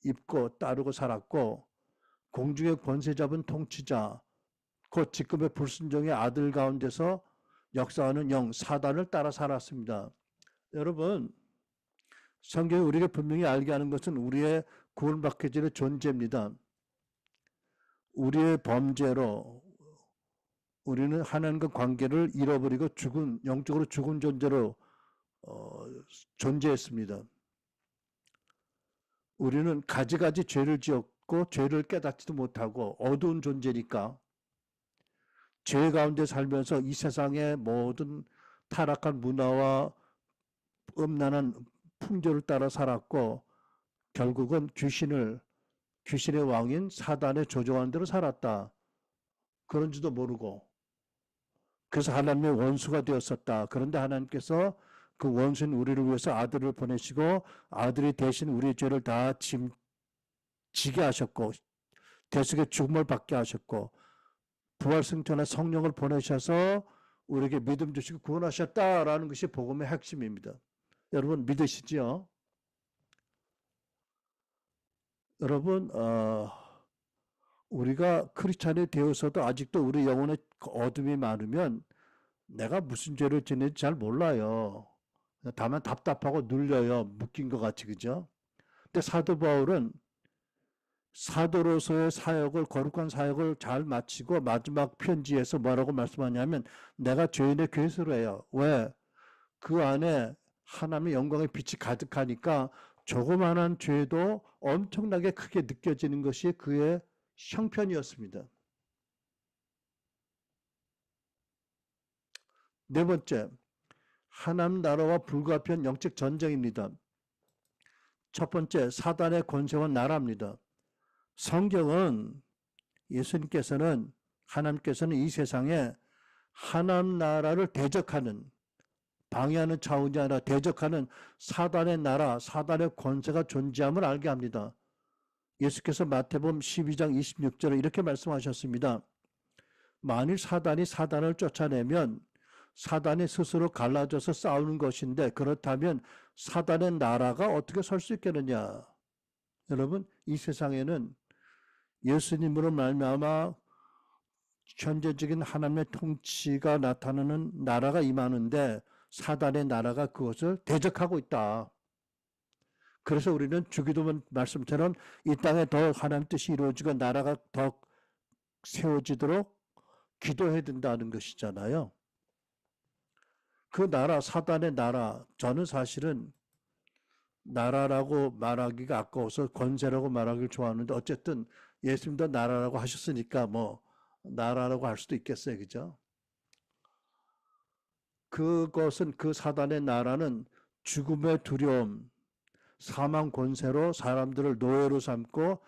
입고 따르고 살았고 공중의 권세 잡은 통치자 곧 지금의 불순종의 아들 가운데서 역사하는 영 사단을 따라 살았습니다. 여러분 성경이 우리에게 분명히 알게 하는 것은 우리의 구원받기 전의 존재입니다. 우리의 범죄로 우리는 하나님과 관계를 잃어버리고 영적으로 죽은 존재로 존재했습니다. 우리는 가지가지 죄를 지었고 죄를 깨닫지도 못하고 어두운 존재니까 죄 가운데 살면서 이 세상의 모든 타락한 문화와 음란한 풍조를 따라 살았고 결국은 귀신의 왕인 사단의 조종하는 대로 살았다. 그런지도 모르고 그래서 하나님의 원수가 되었었다. 그런데 하나님께서 그 원수인 우리를 위해서 아들을 보내시고 아들이 대신 우리의 죄를 다 지게 하셨고 대속의 죽음을 받게 하셨고 부활승천의 성령을 보내셔서 우리에게 믿음 주시고 구원하셨다라는 것이 복음의 핵심입니다. 여러분 믿으시죠? 여러분 우리가 크리스찬이 되어서도 아직도 우리 영혼에 어둠이 많으면 내가 무슨 죄를 지는지 잘 몰라요. 다만 답답하고 눌려요. 묶인 것 같이, 그죠? 근데 사도 바울은 사도로서의 사역을, 거룩한 사역을 잘 마치고 마지막 편지에서 뭐라고 말씀하냐면 내가 죄인의 괴수래요. 왜? 그 안에 하나님의 영광의 빛이 가득하니까 조그마한 죄도 엄청나게 크게 느껴지는 것이 그의 형편이었습니다. 네 번째, 하나님 나라와 불가피한 영적 전쟁입니다. 첫 번째, 사단의 권세와 나라입니다. 성경은 예수님께서는 하나님께서는 이 세상에 하나님 나라를 대적하는 방해하는 차원이 아니라 대적하는 사단의 나라, 사단의 권세가 존재함을 알게 합니다. 예수께서 마태복음 12장 26절에 이렇게 말씀하셨습니다. 만일 사단이 사단을 쫓아내면 사단이 스스로 갈라져서 싸우는 것인데 그렇다면 사단의 나라가 어떻게 설 수 있겠느냐. 여러분, 이 세상에는 예수님으로 말미암아 현재적인 하나님의 통치가 나타나는 나라가 임하는데 사단의 나라가 그것을 대적하고 있다. 그래서 우리는 주기도 말씀처럼 이 땅에 더 하나님 뜻이 이루어지고 나라가 더 세워지도록 기도해야 된다는 것이잖아요. 그 나라, 사단의 나라, 저는 사실은 나라라고 말하기가 아까워서 권세라고 말하기를 좋아하는데 어쨌든 예수님도 나라라고 하셨으니까 뭐 나라라고 할 수도 있겠어요. 그죠? 그것은 그 사단의 나라는 죽음의 두려움, 사망 권세로 사람들을 노예로 삼고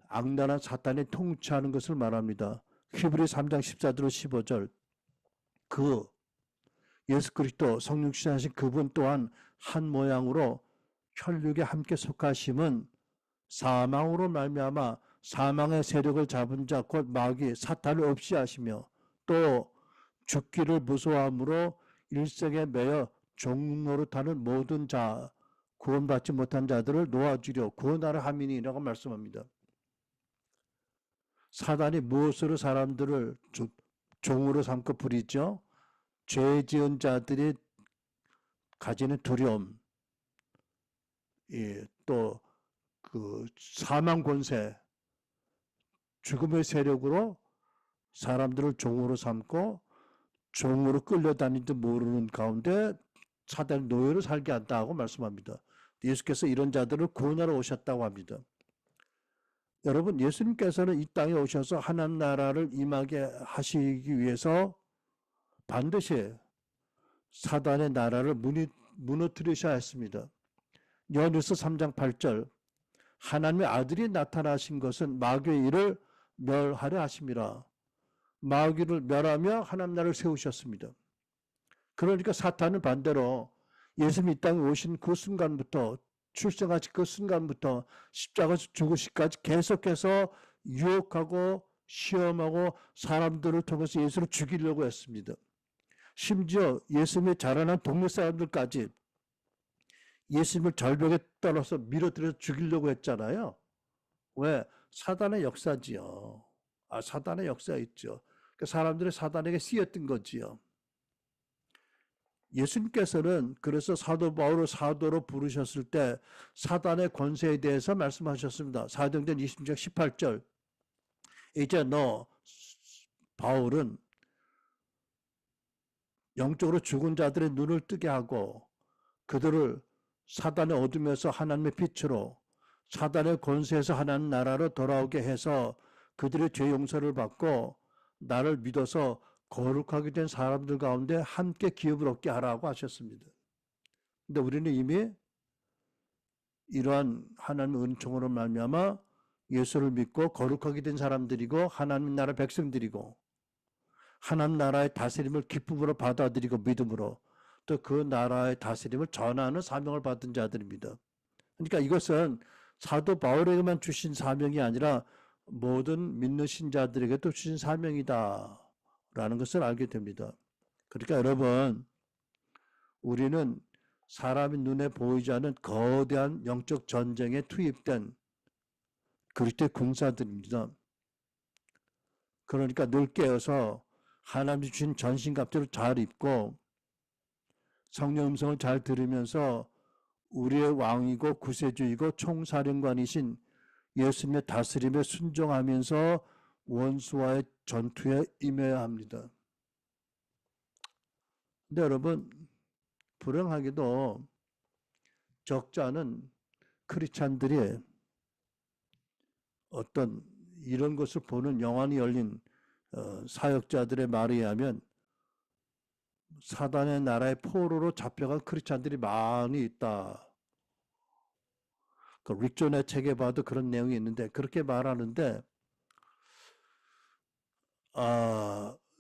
악랄한 사탄이 통치하는 것을 말합니다. 히브리 3장 14절 15절 그 예수 그리스도 성령 신하신 그분 또한 한 모양으로 혈육에 함께 속하심은 사망으로 말미암아 사망의 세력을 잡은 자 곧 마귀 사탄을 없이 하시며 또 죽기를 무서워함으로 일생에 매여 종노릇하는 모든 자 구원받지 못한 자들을 놓아주려 구원하려 함이니라고 말씀합니다. 사단이 무엇으로 사람들을 종으로 삼고 부리죠? 죄 지은 자들이 가지는 두려움, 또 그 사망 권세, 죽음의 세력으로 사람들을 종으로 삼고 종으로 끌려다니지 모르는 가운데 사단의 노예로 살게 한다고 말씀합니다. 예수께서 이런 자들을 구원하러 오셨다고 합니다. 여러분, 예수님께서는 이 땅에 오셔서 하나님 나라를 임하게 하시기 위해서 반드시 사단의 나라를 무너뜨리셔야 했습니다. 요한일서 3장 8절 하나님의 아들이 나타나신 것은 마귀의 일을 멸하려 하심이라. 마귀를 멸하며 하나님 나라를 세우셨습니다. 그러니까 사탄은 반대로 예수님 이 땅에 오신 그 순간부터 출생하신 그 순간부터 십자가에서 죽으시기까지 계속해서 유혹하고 시험하고 사람들을 통해서 예수를 죽이려고 했습니다. 심지어 예수님의 자라난 동네 사람들까지 예수님을 절벽에 떨어서 밀어들여서 죽이려고 했잖아요. 왜? 사단의 역사지요. 사단의 역사 있죠. 그러니까 사람들이 사단에게 쓰였던 거지요. 예수님께서는 그래서 사도 바울을 사도로 부르셨을 때 사단의 권세에 대해서 말씀하셨습니다. 사도행전 20장 18절 이제 너 바울은 영적으로 죽은 자들의 눈을 뜨게 하고 그들을 사단의 어둠에서 하나님의 빛으로 사단의 권세에서 하나님 나라로 돌아오게 해서 그들의 죄 용서를 받고 나를 믿어서 거룩하게 된 사람들 가운데 함께 기업을 얻게 하라고 하셨습니다. 근데 우리는 이미 이러한 하나님의 은총으로 말미암아 예수를 믿고 거룩하게 된 사람들이고 하나님 나라 백성들이고 하나님 나라의 다스림을 기쁨으로 받아들이고 믿음으로 또 그 나라의 다스림을 전하는 사명을 받은 자들입니다. 그러니까 이것은 사도 바울에게만 주신 사명이 아니라 모든 믿는 신자들에게도 주신 사명이다 라는 것을 알게 됩니다. 그러니까 여러분, 우리는 사람의 눈에 보이지 않는 거대한 영적 전쟁에 투입된 그리스도의 군사들입니다. 그러니까 늘 깨어서 하나님이 주신 전신갑주를 잘 입고 성령 음성을 잘 들으면서 우리의 왕이고 구세주이고 총사령관이신 예수님의 다스림에 순종하면서 원수와의 전투에 임해야 합니다. 근데 여러분, 불행하게도 적잖은 크리스찬들이 어떤 이런 것을 보는 영안이 열린 사역자들의 말에 의하면 사단의 나라의 포로로 잡혀간 크리스찬들이 많이 있다. 그 릭존의 책에 봐도 그런 내용이 있는데 그렇게 말하는데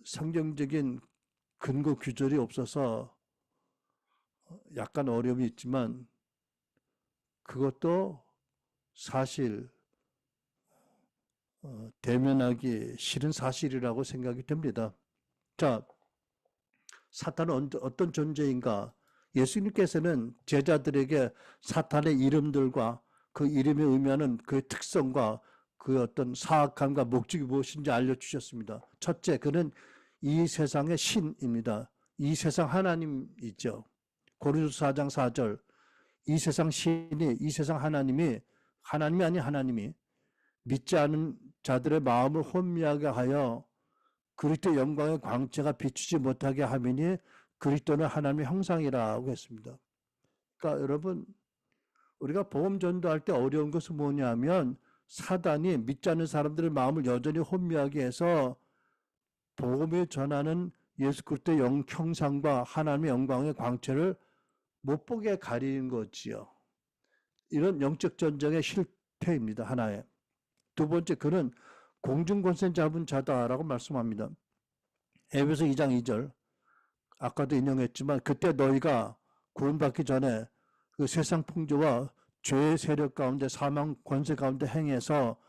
성경적인 근거 규절이 없어서 약간 어려움이 있지만 그것도 사실 대면하기 싫은 사실이라고 생각이 됩니다. 자, 사탄은 어떤 존재인가? 예수님께서는 제자들에게 사탄의 이름들과 그 이름에 의미하는 그의 특성과 그 어떤 사악함과 목적이 무엇인지 알려주셨습니다. 첫째, 그는 이 세상의 신입니다. 이 세상 하나님이죠. 고린도서 4장 4절 이 세상 신이 이 세상 하나님이 아닌 하나님이 믿지 않은 자들의 마음을 혼미하게 하여 그리스도 영광의 광채가 비추지 못하게 하미니 그리스도는 하나님의 형상이라고 했습니다. 그러니까 여러분 우리가 복음 전도할 때 어려운 것은 뭐냐면 사단이 믿지 않는 사람들의 마음을 여전히 혼미하게 해서 복음에 전하는 예수 그리스도의 형상과 하나님의 영광의 광채를 못 보게 가리는 거지요. 이런 영적 전쟁의 실패입니다. 하나의. 두 번째, 그는 공중권세 잡은 자다라고 말씀합니다. 에베소 2장 2절 아까도 인용했지만 그때 너희가 구원받기 전에 그 세상 풍조와 죄의 세력 가운데 사망 권세 가운데 행해서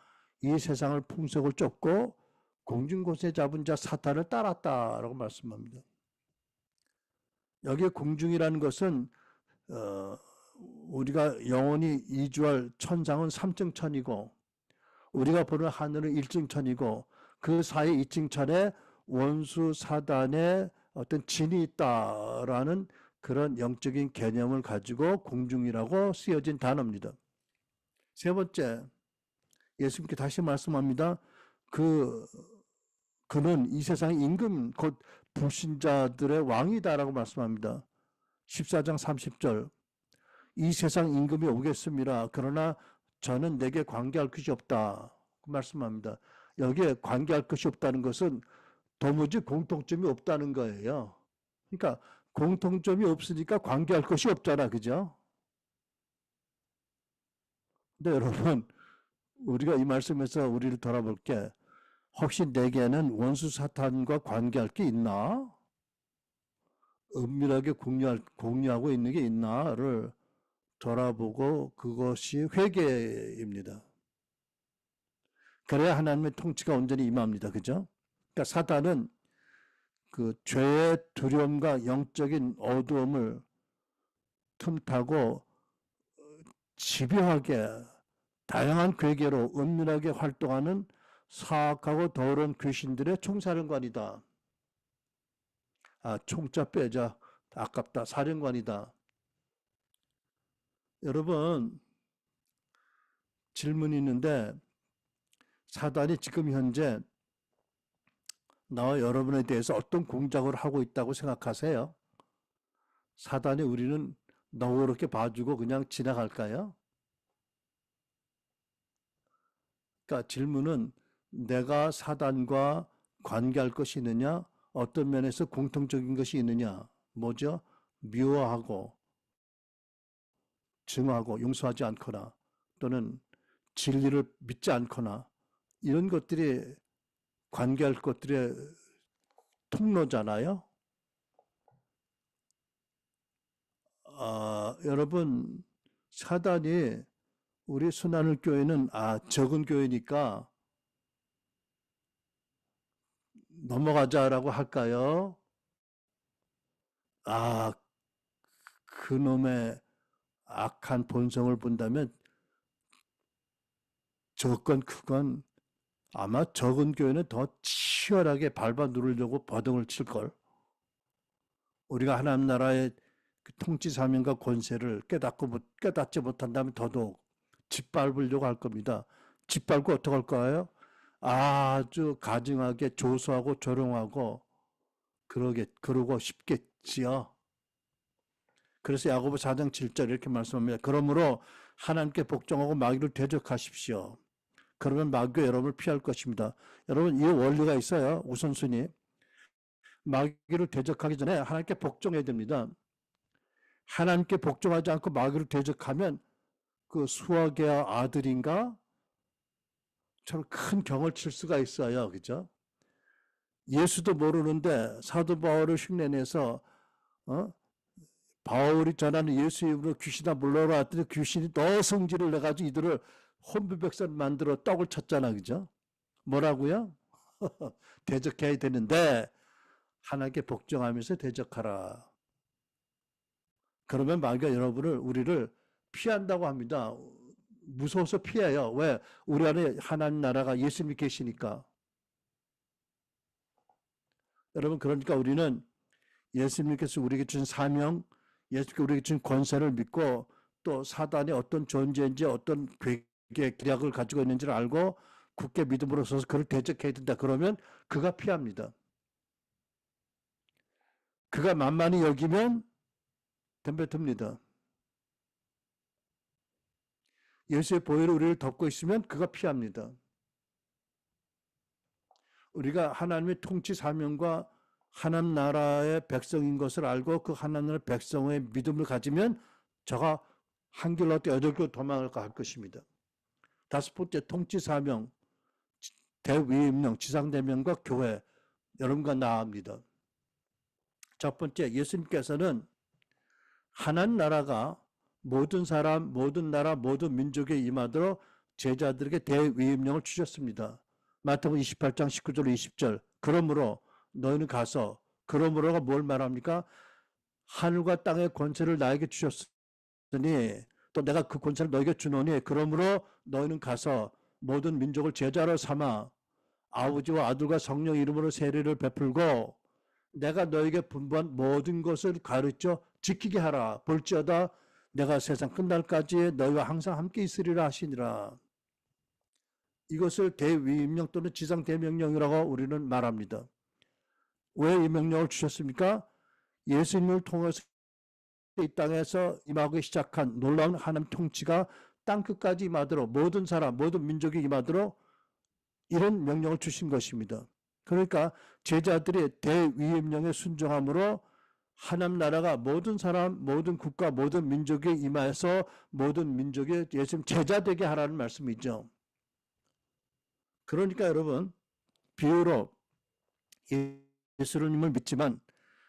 이 세상을 풍속을 쫓고 공중권세 잡은 자 사탄을 따랐다라고 말씀합니다. 여기에 공중이라는 것은 우리가 영원히 이주할 천상은 3층 천이고 우리가 보는 하늘은 1층 천이고 그 사이 2층 천에 원수 사단의 어떤 진이 있다라는 그런 영적인 개념을 가지고 공중이라고 쓰여진 단어입니다. 세 번째, 예수님께 다시 말씀합니다. 그는 이 세상의 임금 곧 불신자들의 왕이다라고 말씀합니다. 14장 30절 이 세상 임금이 오겠습니다. 그러나 저는 내게 관계할 것이 없다. 그 말씀합니다. 여기에 관계할 것이 없다는 것은 도무지 공통점이 없다는 거예요. 그러니까 공통점이 없으니까 관계할 것이 없잖아. 그죠? 근데 여러분 우리가 이 말씀에서 우리를 돌아볼 게 혹시 내게는 원수 사탄과 관계할 게 있나? 은밀하게 공유하고 있는 게 있나를 돌아보고 그것이 회개입니다. 그래야 하나님의 통치가 온전히 임합니다. 그죠? 그러니까 사탄은 그 죄의 두려움과 영적인 어두움을 틈타고 집요하게 다양한 괴계로 은밀하게 활동하는 사악하고 더러운 귀신들의 총사령관이다. 총자 빼자. 아깝다. 사령관이다. 여러분 질문이 있는데 사단이 지금 현재 나와 여러분에 대해서 어떤 공작을 하고 있다고 생각하세요? 사단이 우리는 너그럽게 봐주고 그냥 지나갈까요? 그러니까 질문은 내가 사단과 관계할 것이 있느냐? 어떤 면에서 공통적인 것이 있느냐? 뭐죠? 미워하고 증오하고 용서하지 않거나 또는 진리를 믿지 않거나 이런 것들이 관계할 것들의 통로잖아요. 여러분 사단이 우리 순환을 교회는 적은 교회니까 넘어가자라고 할까요? 그놈의 악한 본성을 본다면 적건 크건 아마 적은 교회는 더 치열하게 밟아 누르려고 버둥을 칠걸. 우리가 하나님 나라의 그 통치 사명과 권세를 깨닫지 못한다면 더더욱 짓밟으려고 할 겁니다. 짓밟고 어떻게 할 거예요? 아주 가증하게 조소하고 조롱하고 그러고 싶겠지요. 그래서 야고보 4장 7절 이렇게 말씀합니다. 그러므로 하나님께 복종하고 마귀를 대적하십시오. 그러면 마귀가 여러분을 피할 것입니다. 여러분 이 원리가 있어요. 우선순위. 마귀를 대적하기 전에 하나님께 복종해야 됩니다. 하나님께 복종하지 않고 마귀를 대적하면 그 수학의 아들인가? 참 큰 경을 칠 수가 있어요. 그죠? 예수도 모르는데 사도 바울을 흉내내서 바울이 전하는 예수 이름으로 귀신아 물러라 했더니 귀신이 더 성질을 내가지고 이들을 혼비백산 만들어 떡을 쳤잖아. 그죠? 뭐라고요? 대적해야 되는데 하나님께 복종하면서 대적하라. 그러면 마귀가 우리를 피한다고 합니다. 무서워서 피해요. 왜? 우리 안에 하나님 나라가 예수님이 계시니까. 여러분 그러니까 우리는 예수님께서 우리에게 준 사명, 예수님께서 우리에게 준 권세를 믿고 또 사단이 어떤 존재인지 어떤 괴계 기략을 가지고 있는지를 알고 굳게 믿음으로 서서 그를 대적해야 된다. 그러면 그가 피합니다. 그가 만만히 여기면 덤벼듭니다. 예수의 보혈이 우리를 덮고 있으면 그가 피합니다. 우리가 하나님의 통치 사명과 하나님 나라의 백성인 것을 알고 그 하나님 나라의 백성의 믿음을 가지면 저가 한 길로 여덟 길로 도망을 갈 것입니다. 다섯 번째 통치 사명, 대위임령, 지상대명과 교회 여러분과 나아갑니다. 첫 번째 예수님께서는 하나님 나라가 모든 사람, 모든 나라, 모든 민족에 임하도록 제자들에게 대위임령을 주셨습니다. 마태복음 28장 19절 20절 그러므로 너희는 가서 그러므로가 뭘 말합니까? 하늘과 땅의 권세를 나에게 주셨으니 또 내가 그 권세를 너에게 주노니 그러므로 너희는 가서 모든 민족을 제자로 삼아 아버지와 아들과 성령 이름으로 세례를 베풀고 내가 너에게 분부한 모든 것을 가르쳐 지키게 하라. 볼지어다 내가 세상 끝날까지 너희와 항상 함께 있으리라 하시니라. 이것을 대위임령 또는 지상대명령이라고 우리는 말합니다. 왜 이 명령을 주셨습니까? 예수님을 통해서 이 땅에서 임하기 시작한 놀라운 하나님 통치가 땅끝까지 임하도록 모든 사람, 모든 민족이 임하도록 이런 명령을 주신 것입니다. 그러니까 제자들이 대위임령에 순종함으로 하나님 나라가 모든 사람, 모든 국가, 모든 민족에 임하여서 모든 민족이 예수님 제자 되게 하라는 말씀이죠. 그러니까 여러분 비유로 예수님을 믿지만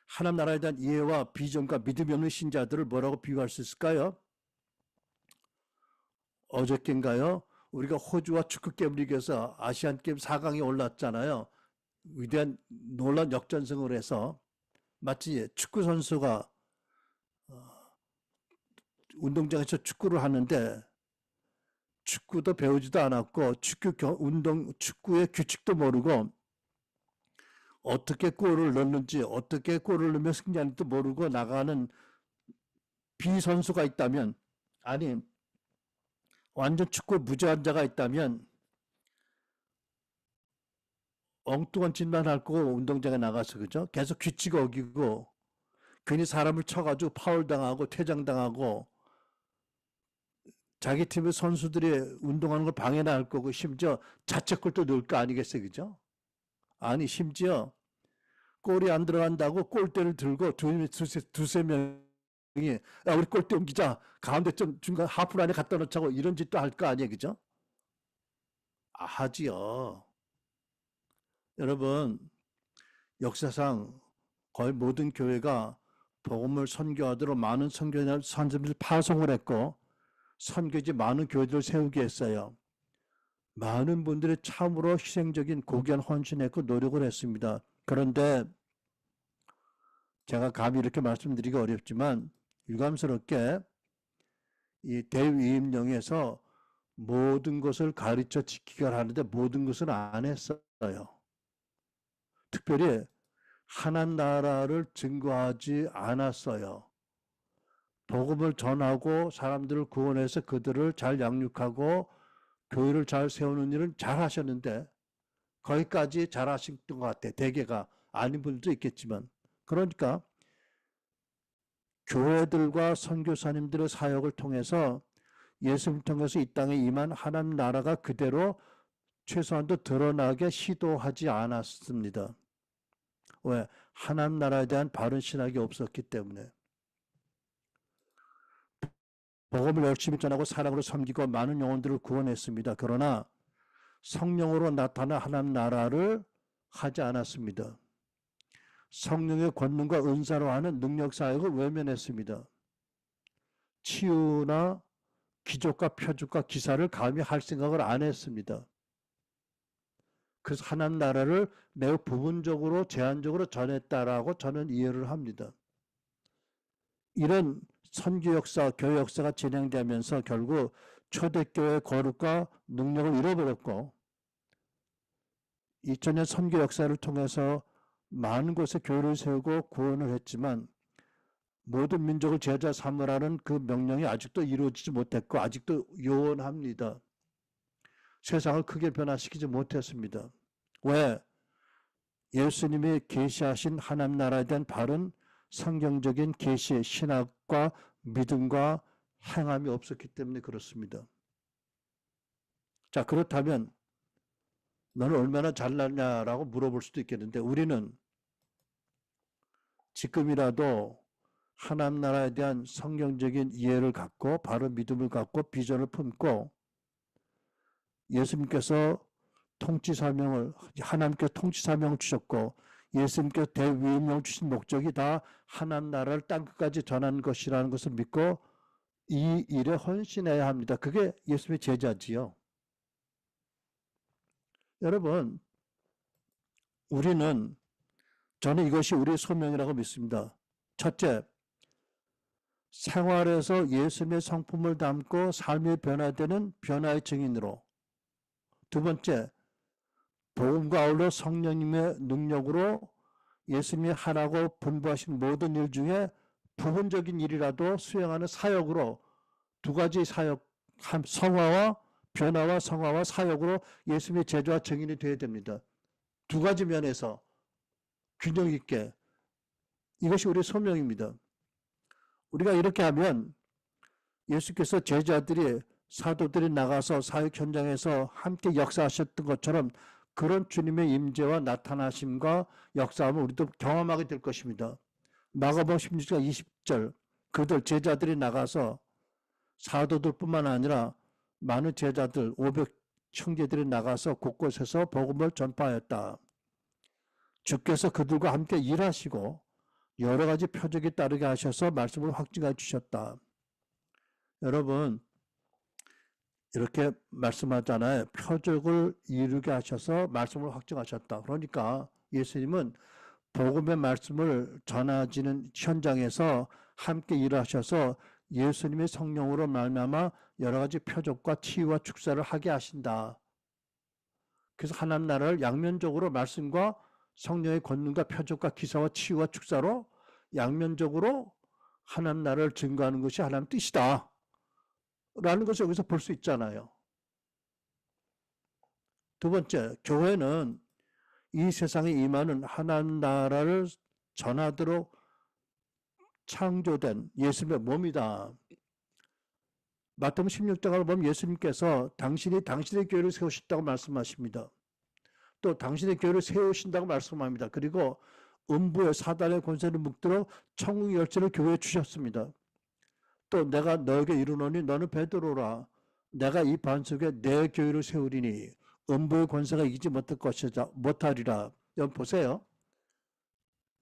하나님 나라에 대한 이해와 비전과 믿음이 없는 신자들을 뭐라고 비유할 수 있을까요? 어저께인가요? 우리가 호주와 축구 게임을 이겨서 아시안게임 4강에 올랐잖아요. 위대한 놀라운 역전승을 해서 마치 축구 선수가 운동장에서 축구를 하는데 축구도 배우지도 않았고 축구의 규칙도 모르고 어떻게 골을 넣는지 어떻게 골을 넣으면 승리하는지도 모르고 나가는 비선수가 있다면 아니 완전 축구 무지한 자가 있다면 엉뚱한 짓만 할 거고 운동장에 나가서 그죠? 계속 규칙 어기고 괜히 사람을 쳐가지고 파울 당하고 퇴장당하고 자기 팀의 선수들이 운동하는 걸 방해나 할 거고 심지어 자책골도 넣을 거 아니겠어요, 그죠? 아니 심지어 골이 안 들어간다고 골대를 들고 두세 명이 야 우리 골대 옮기자 가운데 좀 중간 하프 안에 갖다 놓자고 이런 짓도 할 거 아니에요, 그죠? 하지요. 여러분 역사상 거의 모든 교회가 복음을 선교하도록 많은 선교사님들 파송을 했고 선교지 많은 교회들을 세우게 했어요. 많은 분들이 참으로 희생적인 고귀한 헌신했고 노력을 했습니다. 그런데 제가 감히 이렇게 말씀드리기 어렵지만 유감스럽게 이 대위임령에서 모든 것을 가르쳐 지키려 하는데 모든 것은 안 했어요. 특별히 하나님 나라를 증거하지 않았어요. 복음을 전하고 사람들을 구원해서 그들을 잘 양육하고 교회를 잘 세우는 일은 잘 하셨는데 거기까지 잘 하셨던 것 같아요. 대개가 아닌 분들도 있겠지만. 그러니까 교회들과 선교사님들의 사역을 통해서 예수님을 통해서 이 땅에 임한 하나님 나라가 그대로 최소한도 드러나게 시도하지 않았습니다. 왜? 하나님 나라에 대한 바른 신학이 없었기 때문에. 복음을 열심히 전하고 사랑으로 섬기고 많은 영혼들을 구원했습니다. 그러나 성령으로 나타난 하나님 나라를 하지 않았습니다. 성령의 권능과 은사로 하는 능력 사역을 외면했습니다. 치유나 기적과 표적과 기사를 감히 할 생각을 안 했습니다. 그래서 하나님 나라를 매우 부분적으로 제한적으로 전했다라고 저는 이해를 합니다. 이런 선교 역사, 교회 역사가 진행되면서 결국 초대교회의 거룩과 능력을 잃어버렸고 2000년 선교 역사를 통해서 많은 곳에 교회를 세우고 구원을 했지만 모든 민족을 제자 삼으라는 그 명령이 아직도 이루어지지 못했고 아직도 요원합니다. 세상을 크게 변화시키지 못했습니다. 왜? 예수님이 계시하신 하나님 나라에 대한 바른 성경적인 계시, 신학과 믿음과 행함이 없었기 때문에 그렇습니다. 자, 그렇다면 너는 얼마나 잘났냐라고 물어볼 수도 있겠는데 우리는 지금이라도 하나님 나라에 대한 성경적인 이해를 갖고 바른 믿음을 갖고 비전을 품고 예수님께서 하나님께서 통치 사명을 주셨고 예수님께서 대위임령을 주신 목적이 다 하나님 나라를 땅끝까지 전하는 것이라는 것을 믿고 이 일에 헌신해야 합니다. 그게 예수님의 제자지요. 여러분, 저는 이것이 우리의 소명이라고 믿습니다. 첫째, 생활에서 예수님의 성품을 담고 삶이 변화되는 변화의 증인으로. 두 번째, 복음과 아울러 성령님의 능력으로 예수님이 하라고 분부하신 모든 일 중에 부분적인 일이라도 수행하는 사역으로 두 가지 사역, 성화와 변화와 성화와 사역으로 예수님의 제자와 증인이 되어야 됩니다. 두 가지 면에서 균형 있게. 이것이 우리의 소명입니다. 우리가 이렇게 하면 예수께서 제자들이 사도들이 나가서 사역 현장에서 함께 역사하셨던 것처럼 그런 주님의 임재와 나타나심과 역사함을 우리도 경험하게 될 것입니다. 마가복음 16장 20절 그들 제자들이 나가서 사도들뿐만 아니라 많은 제자들 500 형제들이 나가서 곳곳에서 복음을 전파하였다. 주께서 그들과 함께 일하시고 여러 가지 표적이 따르게 하셔서 말씀을 확증해 주셨다. 여러분 이렇게 말씀하잖아요. 표적을 이루게 하셔서 말씀을 확증하셨다. 그러니까 예수님은 복음의 말씀을 전하지는 현장에서 함께 일하셔서 예수님의 성령으로 말미암아 여러 가지 표적과 치유와 축사를 하게 하신다. 그래서 하나님 나라를 양면적으로 말씀과 성령의 권능과 표적과 기사와 치유와 축사로 양면적으로 하나님 나라를 증거하는 것이 하나님 뜻이다. 라는 것을 여기서 볼 수 있잖아요. 두 번째, 교회는 이 세상에 임하는 하나님 나라를 전하도록 창조된 예수님의 몸이다. 마태복음 16장을 보면 예수님께서 당신이 당신의 교회를 세우셨다고 말씀하십니다. 또 당신의 교회를 세우신다고 말씀합니다. 그리고 음부의 사단의 권세를 묶도록 천국 열쇠를 교회에 주셨습니다. 또 내가 너에게 이르노니 너는 베드로라. 내가 이 반석에 내 교회를 세우리니 음부의 권세가 이기지 못하리라. 여러분 보세요.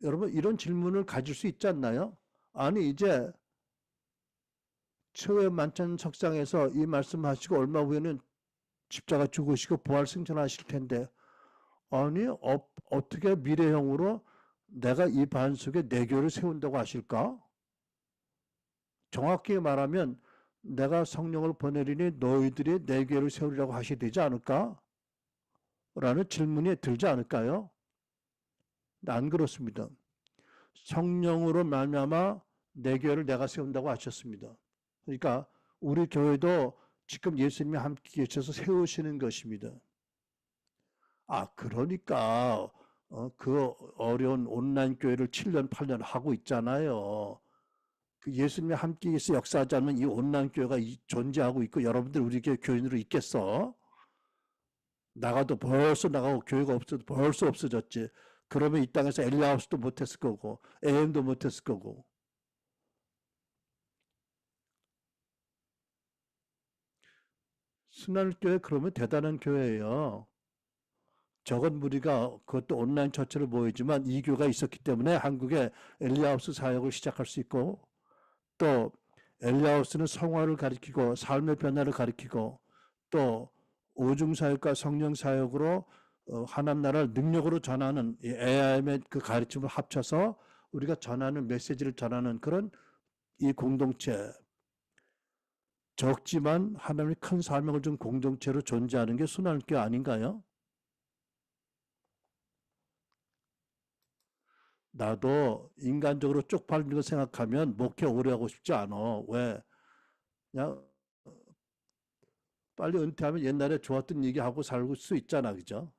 여러분 이런 질문을 가질 수 있지 않나요? 아니 이제 최후의 만찬 석상에서 이 말씀하시고 얼마 후에는 십자가 죽으시고 부활 승천하실 텐데 아니 어떻게 미래형으로 내가 이 반석에 내 교회를 세운다고 하실까? 정확히 말하면 내가 성령을 보내리니 너희들이 내 교회를 세우리라고 하셔야 되지 않을까? 라는 질문이 들지 않을까요? 안 그렇습니다. 성령으로 말미암아 내 교회를 내가 세운다고 하셨습니다. 그러니까 우리 교회도 지금 예수님이 함께 계셔서 세우시는 것입니다. 그러니까 그 어려운 온라인 교회를 7년, 8년 하고 있잖아요. 그 예수님이 함께 계셔서 역사하지 않으면 이 온라인 교회가 존재하고 있고 여러분들 우리 교인으로 있겠어? 나가도 벌써 나가고 교회가 없어도 벌써 없어졌지. 그러면 이 땅에서 엘리하우스도 못했을 거고 AM도 못했을 거고. 순환교회 그러면 대단한 교회예요. 적은 무리가 그것도 온라인 처치를 모이지만 이 교회가 있었기 때문에 한국에 엘리하우스 사역을 시작할 수 있고 또 엘리하우스는 성화를 가리키고 삶의 변화를 가리키고 또 오중사역과 성령사역으로 하나님 나라를 능력으로 전하는 AIM의 그 가르침을 합쳐서 우리가 전하는 메시지를 전하는 그런 이 공동체 적지만 하나님의 큰 사명을 준 공동체로 존재하는 게 순환교회 아닌가요? 나도 인간적으로 쪽팔린 거 생각하면 목회 오래 하고 싶지 않아. 왜? 그냥 빨리 은퇴하면 옛날에 좋았던 얘기하고 살고 수 있잖아. 그죠?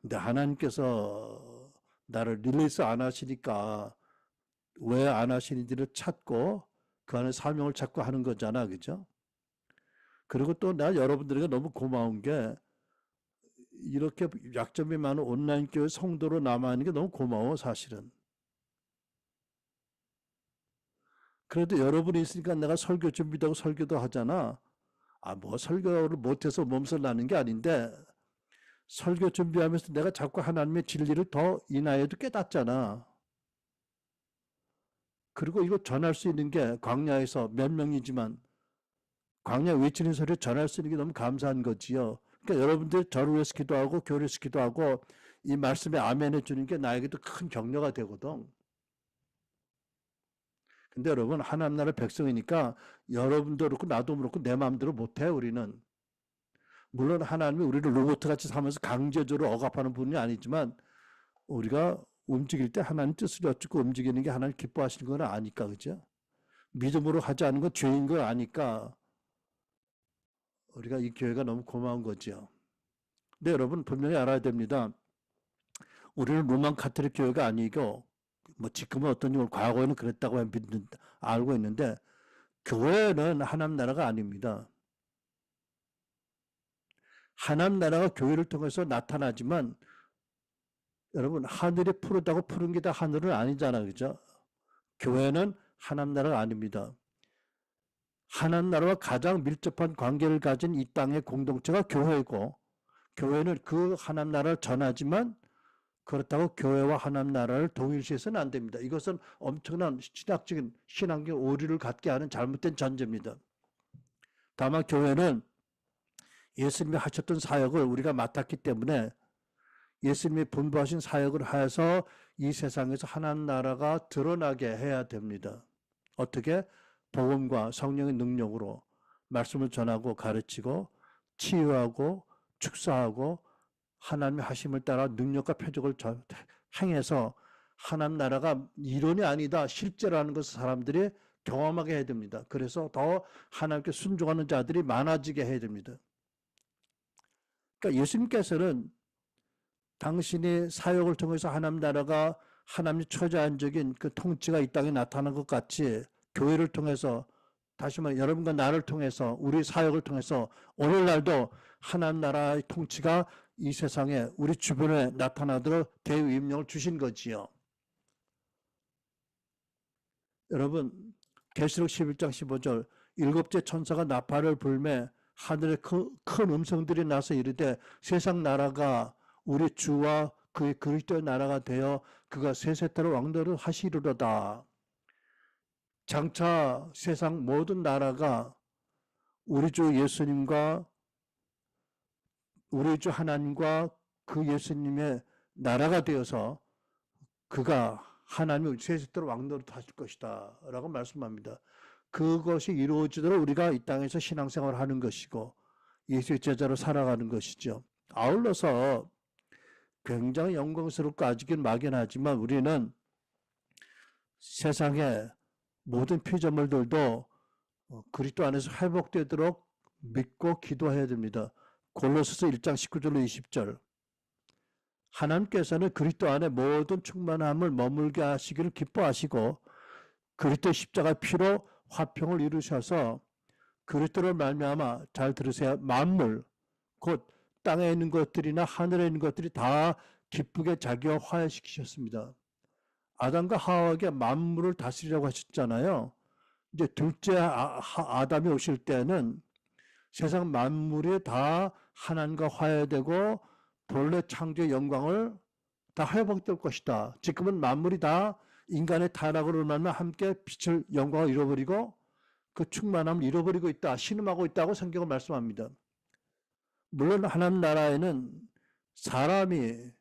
근데 하나님께서 나를 릴리스 안 하시니까 왜 안 하시는지를 찾고 그 안에 사명을 찾고 하는 거잖아. 그죠? 그리고 또 나 여러분들에게 너무 고마운 게 이렇게 약점이 많은 온라인 교회 성도로 남아있는 게 너무 고마워 사실은. 그래도 여러분이 있으니까 내가 설교 준비도 하고 설교도 하잖아. 뭐 설교를 못해서 몸살 나는 게 아닌데 설교 준비하면서 내가 자꾸 하나님의 진리를 더 인하여도 깨닫잖아. 그리고 이거 전할 수 있는 게 광야에서 몇 명이지만 광야 외치는 소리를 전할 수 있는 게 너무 감사한 거지요. 그러니까 여러분들 저를 위해서 기도하고 교회를 위해서 기도하고 이 말씀에 아멘 해주는 게 나에게도 큰 격려가 되거든. 근데 여러분 하나님 나라 백성이니까 여러분도 그렇고 나도 그렇고 내 마음대로 못해 우리는. 물론 하나님이 우리를 로봇같이 삼아서 강제적으로 억압하는 분이 아니지만 우리가 움직일 때 하나님 뜻을 여쭙고 움직이는 게 하나님 기뻐하시는 건 아니까 그죠? 믿음으로 하지 않은 건 죄인 걸 아니까 우리가 이 교회가 너무 고마운 거죠. 근데 여러분 분명히 알아야 됩니다. 우리는 로만 카톨릭 교회가 아니고 뭐 지금은 어떤 걸 과거에는 그랬다고 알고 있는데 교회는 하나님 나라가 아닙니다. 하나님 나라가 교회를 통해서 나타나지만 여러분 하늘이 푸르다고 푸른 게 다 하늘은 아니잖아 그죠? 교회는 하나님 나라가 아닙니다. 하나님 나라와 가장 밀접한 관계를 가진 이 땅의 공동체가 교회고 교회는 그 하나님 나라를 전하지만 그렇다고 교회와 하나님 나라를 동일시해서는 안 됩니다. 이것은 엄청난 신학적인 신앙적 오류를 갖게 하는 잘못된 전제입니다. 다만 교회는 예수님이 하셨던 사역을 우리가 맡았기 때문에 예수님이 분부하신 사역을 하여서 이 세상에서 하나님 나라가 드러나게 해야 됩니다. 어떻게? 복음과 성령의 능력으로 말씀을 전하고 가르치고 치유하고 축사하고 하나님의 하심을 따라 능력과 표적을 행해서 하나님 나라가 이론이 아니다 실제라는 것을 사람들이 경험하게 해야 됩니다. 그래서 더 하나님께 순종하는 자들이 많아지게 해야 됩니다. 그러니까 예수님께서는 당신의 사역을 통해서 하나님 나라가 하나님의 초자연적인 그 통치가 이 땅에 나타난 것 같이 교회를 통해서 다시 말해 여러분과 나를 통해서 우리 사역을 통해서 오늘날도 하나님 나라의 통치가 이 세상에 우리 주변에 나타나도록 대위임령을 주신 거지요. 여러분 계시록 11장 15절 일곱째 천사가 나팔을 불매 하늘에 큰 음성들이 나서 이르되 세상 나라가 우리 주와 그의 그리스도의 나라가 되어 그가 세세토록 왕노를 하시리로다. 장차 세상 모든 나라가 우리 주 예수님과 우리 주 하나님과 그 예수님의 나라가 되어서 그가 하나님의 세세토록 왕노릇 하실 것이다 라고 말씀합니다. 그것이 이루어지도록 우리가 이 땅에서 신앙생활을 하는 것이고 예수의 제자로 살아가는 것이죠. 아울러서 굉장히 영광스럽고 아직은 막연하지만 우리는 세상의 모든 피조물들도 그리스도 안에서 회복되도록 믿고 기도해야 됩니다. 골로새서 1장 19절로 20절. 하나님께서는 그리스도 안에 모든 충만함을 머물게 하시기를 기뻐하시고 그리스도의 십자가 피로 화평을 이루셔서 그리스도를 말미암아, 잘 들으세요, 만물 곧 땅에 있는 것들이나 하늘에 있는 것들이 다 기쁘게 자기와 화해시키셨습니다. 아담과 하와에게 만물을 다스리라고 하셨잖아요. 이제 둘째 아담이 오실 때는 세상 만물이 다 하나님과 화해되고 본래 창조의 영광을 다 회복될 것이다. 지금은 만물이 다 인간의 타락으로 말미암아 함께 빛을 영광을 잃어버리고 그 충만함을 잃어버리고 있다. 신음하고 있다고 성경은 말씀합니다. 물론 하나님 나라에는 사람이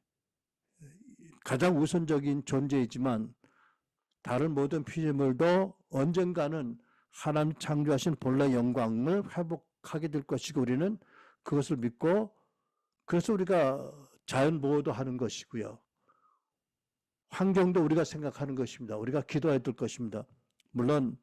가장 우선적인 존재이지만 다른 모든 피조물도 언젠가는 하나님 창조하신 본래 영광을 회복하게 될 것이고 우리는 그것을 믿고 그래서 우리가 자연 보호도 하는 것이고요. 환경도 우리가 생각하는 것입니다. 우리가 기도해야 될 것입니다. 물론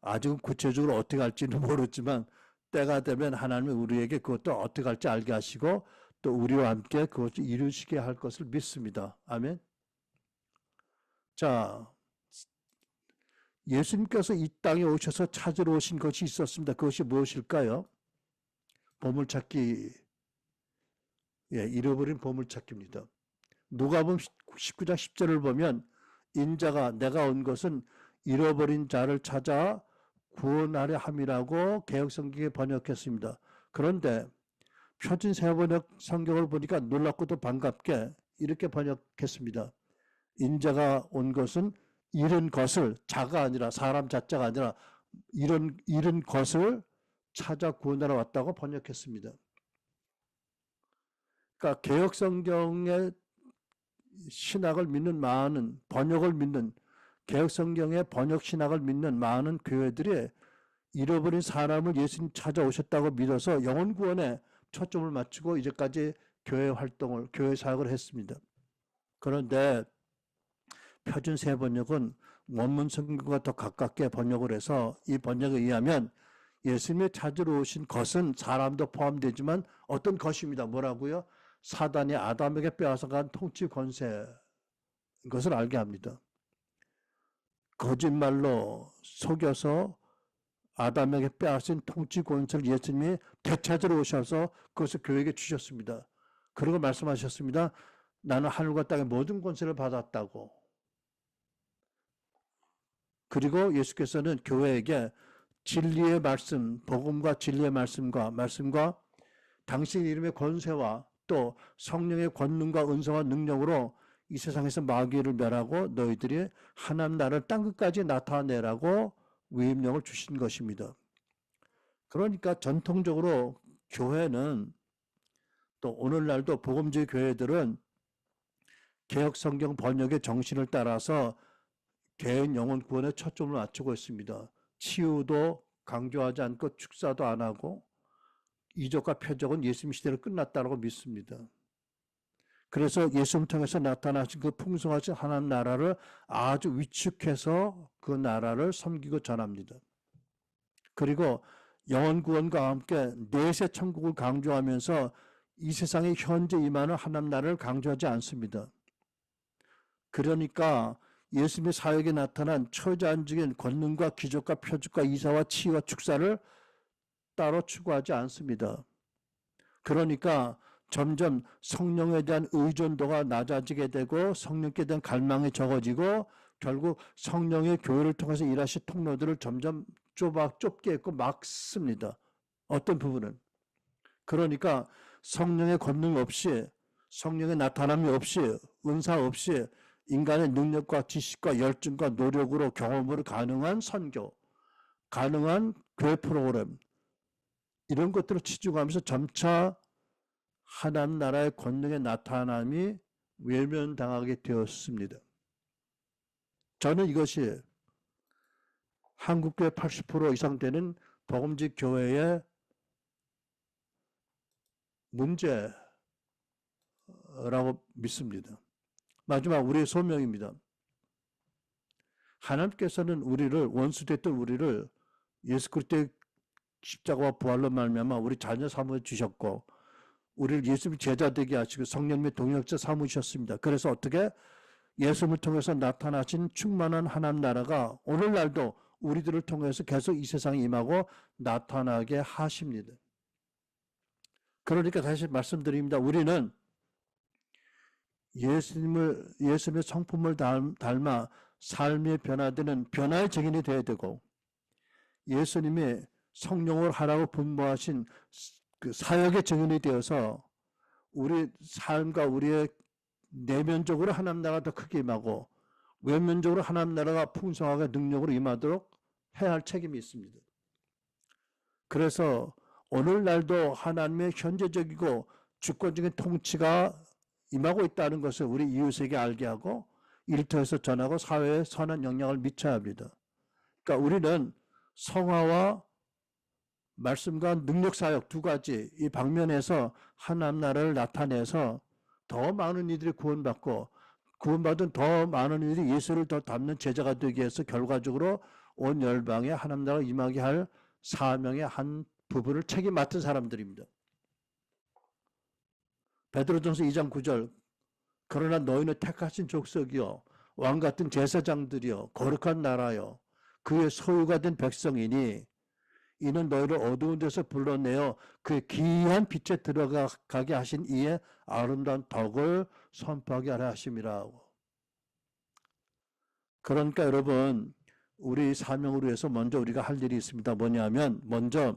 아직은 구체적으로 어떻게 할지는 모르지만 때가 되면 하나님이 우리에게 그것도 어떻게 할지 알게 하시고 또 우리와 함께 그것을 이루시게 할 것을 믿습니다. 아멘. 자, 예수님께서 이 땅에 오셔서 찾으러 오신 것이 있었습니다. 그것이 무엇일까요? 보물찾기, 잃어버린 보물찾기입니다. 누가복음 19장 10절을 보면 인자가 내가 온 것은 잃어버린 자를 찾아 구원하려 함이라고 개역성경에 번역했습니다. 그런데 표준 세번역 성경을 보니까 놀랍고도 반갑게 이렇게 번역했습니다. 인자가 온 것은 잃은 것을, 자가 아니라 사람 자자가 아니라 잃은 것을 찾아 구원하러 왔다고 번역했습니다. 그러니까 개역성경의 신학을 믿는 많은, 번역을 믿는, 개역성경의 번역 신학을 믿는 많은 교회들이 잃어버린 사람을 예수님 찾아오셨다고 믿어서 영혼 구원에 초점을 맞추고 이제까지 교회 활동을, 교회 사역을 했습니다. 그런데 표준 세번역은 원문 성경과 더 가깝게 번역을 해서 이 번역에 의하면 예수님이 찾으러 오신 것은 사람도 포함되지만 어떤 것입니다. 뭐라고요? 사단이 아담에게 빼앗아간 통치 권세, 것을 알게 합니다. 거짓말로 속여서 아담에게 빼앗은 통치 권세를 예수님이 되찾으러 오셔서 그것을 교회에게 주셨습니다. 그리고 말씀하셨습니다. 나는 하늘과 땅의 모든 권세를 받았다고. 그리고 예수께서는 교회에게 진리의 말씀, 복음과 진리의 말씀과 당신 이름의 권세와 또 성령의 권능과 은사와 능력으로 이 세상에서 마귀를 멸하고 너희들이 하나님 나라를 땅끝까지 나타내라고 위임령을 주신 것입니다. 그러니까 전통적으로 교회는 또 오늘날도 복음주의 교회들은 개역성경 번역의 정신을 따라서 개인 영혼 구원에 초점을 맞추고 있습니다. 치유도 강조하지 않고 축사도 안 하고 이적과 표적은 예수님 시대로 끝났다고 믿습니다. 그래서 예수님 통해서 나타나신 그 풍성하신 하나님 나라를 아주 위축해서 그 나라를 섬기고 전합니다. 그리고 영혼 구원과 함께 내세 천국을 강조하면서 이 세상에 현재 임하는 하나님 나라를 강조하지 않습니다. 그러니까 예수님의 사역에 나타난 초자연적인 권능과 기적과 표적과 이사와 치유와 축사를 따로 추구하지 않습니다. 그러니까 점점 성령에 대한 의존도가 낮아지게 되고 성령께 대한 갈망이 적어지고 결국 성령의 교회를 통해서 일하실 통로들을 점점 좁게 했고 막습니다. 어떤 부분은. 그러니까 성령의 권능 없이 성령의 나타남이 없이 은사 없이 인간의 능력과 지식과 열정과 노력으로 경험으로 가능한 선교, 가능한 교회 프로그램 이런 것들을 치중하면서 점차 하나님 나라의 권능의 나타남이 외면당하게 되었습니다. 저는 이것이 한국교회 80% 이상 되는 복음직 교회의 문제라고 믿습니다. 마지막 우리의 소명입니다. 하나님께서는 우리를 원수됐던 우리를 예수 그리스도의 십자가와 부활로 말미암아 우리 자녀 삼아 주셨고 우리를 예수님의 제자 되게 하시고 성령님의 동역자 삼으셨습니다. 그래서 어떻게 예수님을 통해서 나타나신 충만한 하나님 나라가 오늘날도 우리들을 통해서 계속 이 세상에 임하고 나타나게 하십니다. 그러니까 다시 말씀드립니다. 우리는 예수님의 성품을 닮아 삶이 변화되는 변화의 증인이 되어야 되고 예수님이 성령을 하라고 분부하신 그 사역의 증인이 되어서 우리 삶과 우리의 내면적으로 하나님 나라가 더 크게 임하고 외면적으로 하나님 나라가 풍성하게 능력으로 임하도록 해야 할 책임이 있습니다. 그래서 오늘날도 하나님의 현재적이고 주권적인 통치가 임하고 있다는 것을 우리 이웃에게 알게 하고 일터에서 전하고 사회에 선한 영향을 미쳐야 합니다. 그러니까 우리는 성화와 말씀과 능력사역 두 가지 이 방면에서 하나님 나라를 나타내서 더 많은 이들이 구원받고 구원받은 더 많은 이들이 예수를 더 닮는 제자가 되기 위해서 결과적으로 온 열방에 하나님 나라가 임하게 할 사명의 한 부분을 책임 맡은 사람들입니다. 베드로전서 2장 9절 그러나 너희는 택하신 족속이요 왕같은 제사장들이요 거룩한 나라요 그의 소유가 된 백성이니 이는 너희를 어두운 데서 불러내어 그 귀한 빛에 들어가게 하신 이의 아름다운 덕을 선포하게 하려 하심이라. 그러니까 여러분 우리 사명을 위해서 먼저 우리가 할 일이 있습니다. 뭐냐면 먼저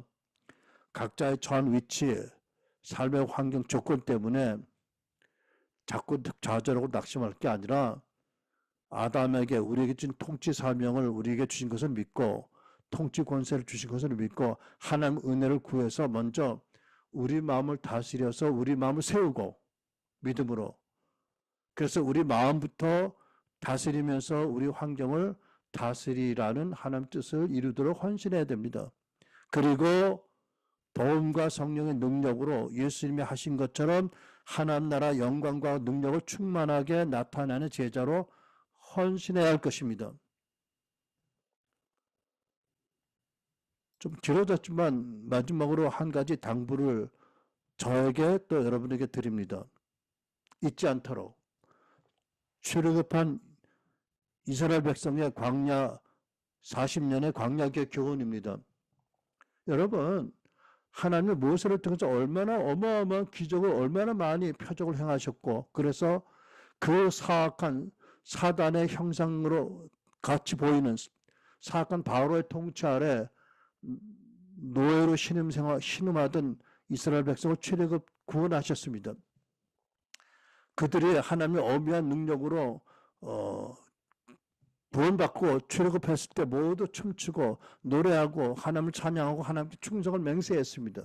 각자의 처한 위치, 삶의 환경, 조건 때문에 자꾸 좌절하고 낙심할 게 아니라 아담에게 우리에게 준 통치 사명을 우리에게 주신 것을 믿고 통치 권세를 주신 것을 믿고 하나님 은혜를 구해서 먼저 우리 마음을 다스려서 우리 마음을 세우고 믿음으로 그래서 우리 마음부터 다스리면서 우리 환경을 다스리라는 하나님 뜻을 이루도록 헌신해야 됩니다. 그리고 도움과 성령의 능력으로 예수님이 하신 것처럼 하나님 나라 영광과 능력을 충만하게 나타내는 제자로 헌신해야 할 것입니다. 좀 길어졌지만 마지막으로 한 가지 당부를 저에게 또 여러분에게 드립니다. 잊지 않도록 출애굽한 이스라엘 백성의 광야 40년의 광야의 교훈입니다. 여러분 하나님의 모세를 통해서 얼마나 어마어마한 기적을 얼마나 많이 표적을 행하셨고 그래서 그 사악한 사단의 형상으로 같이 보이는 사악한 바로의 통치 아래 노예로 신음하던 이스라엘 백성을 출애굽 구원하셨습니다. 그들이 하나님의 어미한 능력으로 구원받고 출애굽했을 때 모두 춤추고 노래하고 하나님을 찬양하고 하나님께 충성을 맹세했습니다.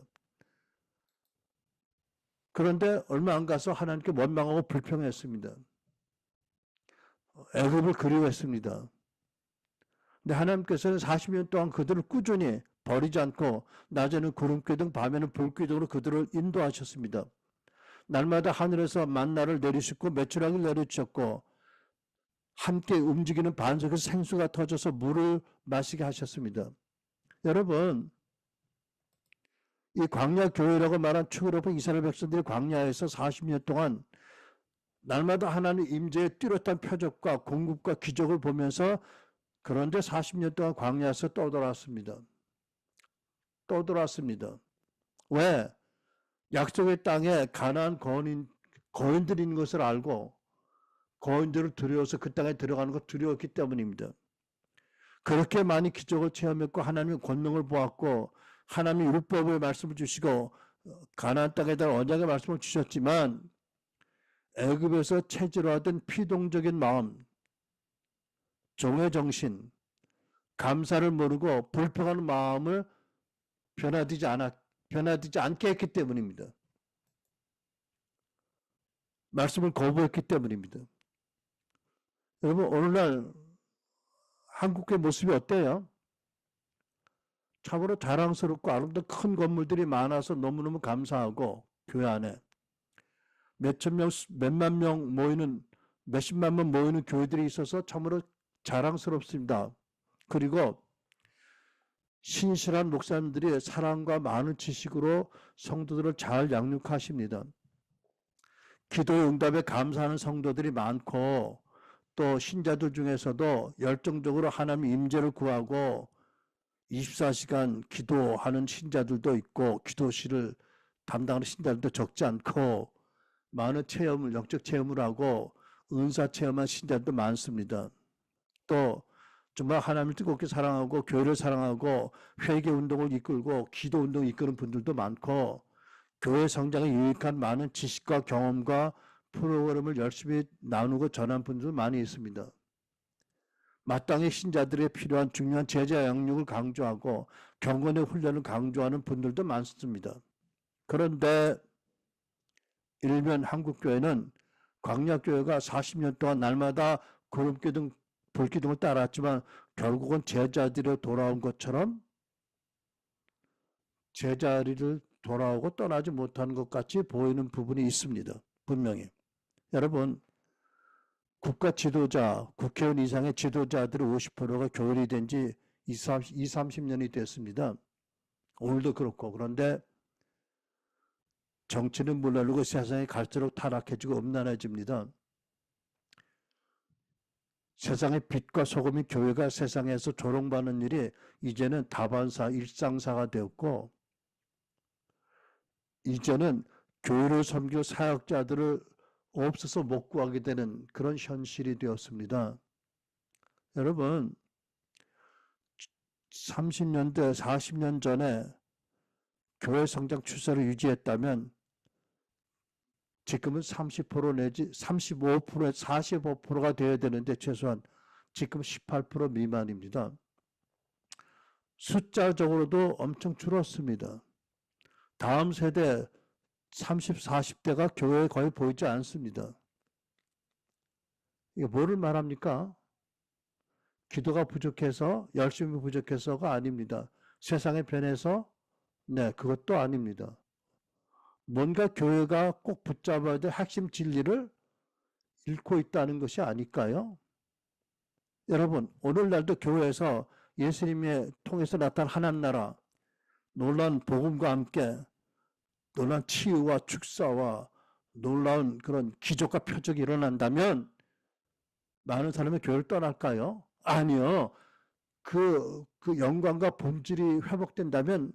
그런데 얼마 안 가서 하나님께 원망하고 불평했습니다. 애굽을 그리워했습니다. 근데 하나님께서는 40년 동안 그들을 꾸준히 버리지 않고 낮에는 구름기둥 밤에는 불기둥으로 그들을 인도하셨습니다. 날마다 하늘에서 만나를 내리셨고 메추라기를 내려주셨고 함께 움직이는 반석에서 생수가 터져서 물을 마시게 하셨습니다. 여러분 이 광야 교회라고 말한 출애굽한 이스라엘 백성들이 광야에서 40년 동안 날마다 하나님 임재의 뚜렷한 표적과 공급과 기적을 보면서 그런데 40년 동안 광야에서 떠돌았습니다. 왜? 약속의 땅에 가나안 거인들이 있는 것을 알고 거인들을 두려워서 그 땅에 들어가는 것 두려웠기 때문입니다. 그렇게 많이 기적을 체험했고 하나님의 권능을 보았고 하나님의 율법의 말씀을 주시고 가나안 땅에 대한 언약의 말씀을 주셨지만 애굽에서 체질화된 피동적인 마음, 종의 정신, 감사를 모르고 불평하는 마음을 변화되지 않게 했기 때문입니다. 말씀을 거부했기 때문입니다. 여러분 오늘날 한국의 모습이 어때요? 참으로 자랑스럽고 아름다운 큰 건물들이 많아서 너무너무 감사하고 교회 안에 몇천 명, 몇만 명 모이는 몇십만 명 모이는 교회들이 있어서 참으로 자랑스럽습니다. 그리고 신실한 목사님들이 사랑과 많은 지식으로 성도들을 잘 양육하십니다. 기도의 응답에 감사하는 성도들이 많고 또 신자들 중에서도 열정적으로 하나님의 임재를 구하고 24시간 기도하는 신자들도 있고 기도실을 담당하는 신자들도 적지 않고 많은 체험을 영적 체험을 하고 은사 체험한 신자들도 많습니다. 또 정말 하나님을 뜨겁게 사랑하고 교회를 사랑하고 회개 운동을 이끌고 기도 운동을 이끄는 분들도 많고 교회 성장에 유익한 많은 지식과 경험과 프로그램을 열심히 나누고 전한 분들도 많이 있습니다. 마땅히 신자들에 필요한 중요한 제자 양육을 강조하고 경건의 훈련을 강조하는 분들도 많습니다. 그런데 일면 한국교회는 광야교회가 40년 동안 날마다 구름기둥, 불기둥을 따랐지만 결국은 제자리로 돌아온 것처럼 제자리를 돌아오고 떠나지 못하는 것 같이 보이는 부분이 있습니다. 분명히. 여러분, 국가 지도자, 국회의원 이상의 지도자들의 50%가 교인이 된 지 30년이 됐습니다. 오늘도 그렇고. 그런데 정치는 물러나고 세상이 갈수록 타락해지고 음란해집니다. 세상의 빛과 소금이 교회가 세상에서 조롱받는 일이 이제는 다반사, 일상사가 되었고 이제는 교회를 섬길 사역자들을 없어서 못 구하게 되는 그런 현실이 되었습니다. 여러분 30년대 40년 전에 교회 성장 추세를 유지했다면 지금은 30% 내지 35%, 45%가 되어야 되는데 최소한 지금 18% 미만입니다. 숫자적으로도 엄청 줄었습니다. 다음 세대 30, 40대가 교회에 거의 보이지 않습니다. 이게 뭐를 말합니까? 기도가 부족해서 열심히 부족해서가 아닙니다. 세상에 변해서 네, 그것도 아닙니다. 뭔가 교회가 꼭 붙잡아야 될 핵심 진리를 잃고 있다는 것이 아닐까요? 여러분, 오늘날도 교회에서 예수님의 통해서 나타난 하나님 나라, 놀라운 복음과 함께 놀라운 치유와 축사와 놀라운 그런 기적과 표적이 일어난다면 많은 사람이 교회를 떠날까요? 아니요. 그 영광과 본질이 회복된다면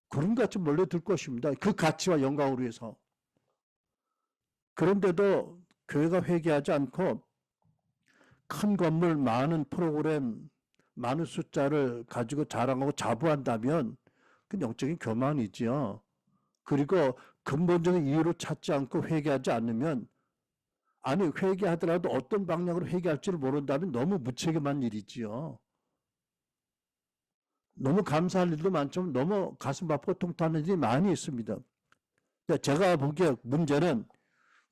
구름같이 몰려들 것입니다. 그 가치와 영광을 위해서. 그런데도 교회가 회개하지 않고 큰 건물, 많은 프로그램, 많은 숫자를 가지고 자랑하고 자부한다면 그건 영적인 교만이지요. 그리고 근본적인 이유를 찾지 않고 회개하지 않으면 아니 회개하더라도 어떤 방향으로 회개할지를 모른다면 너무 무책임한 일이지요. 너무 감사할 일도 많지만 너무 가슴 아프고 통탄한 일이 많이 있습니다. 제가 보기에 문제는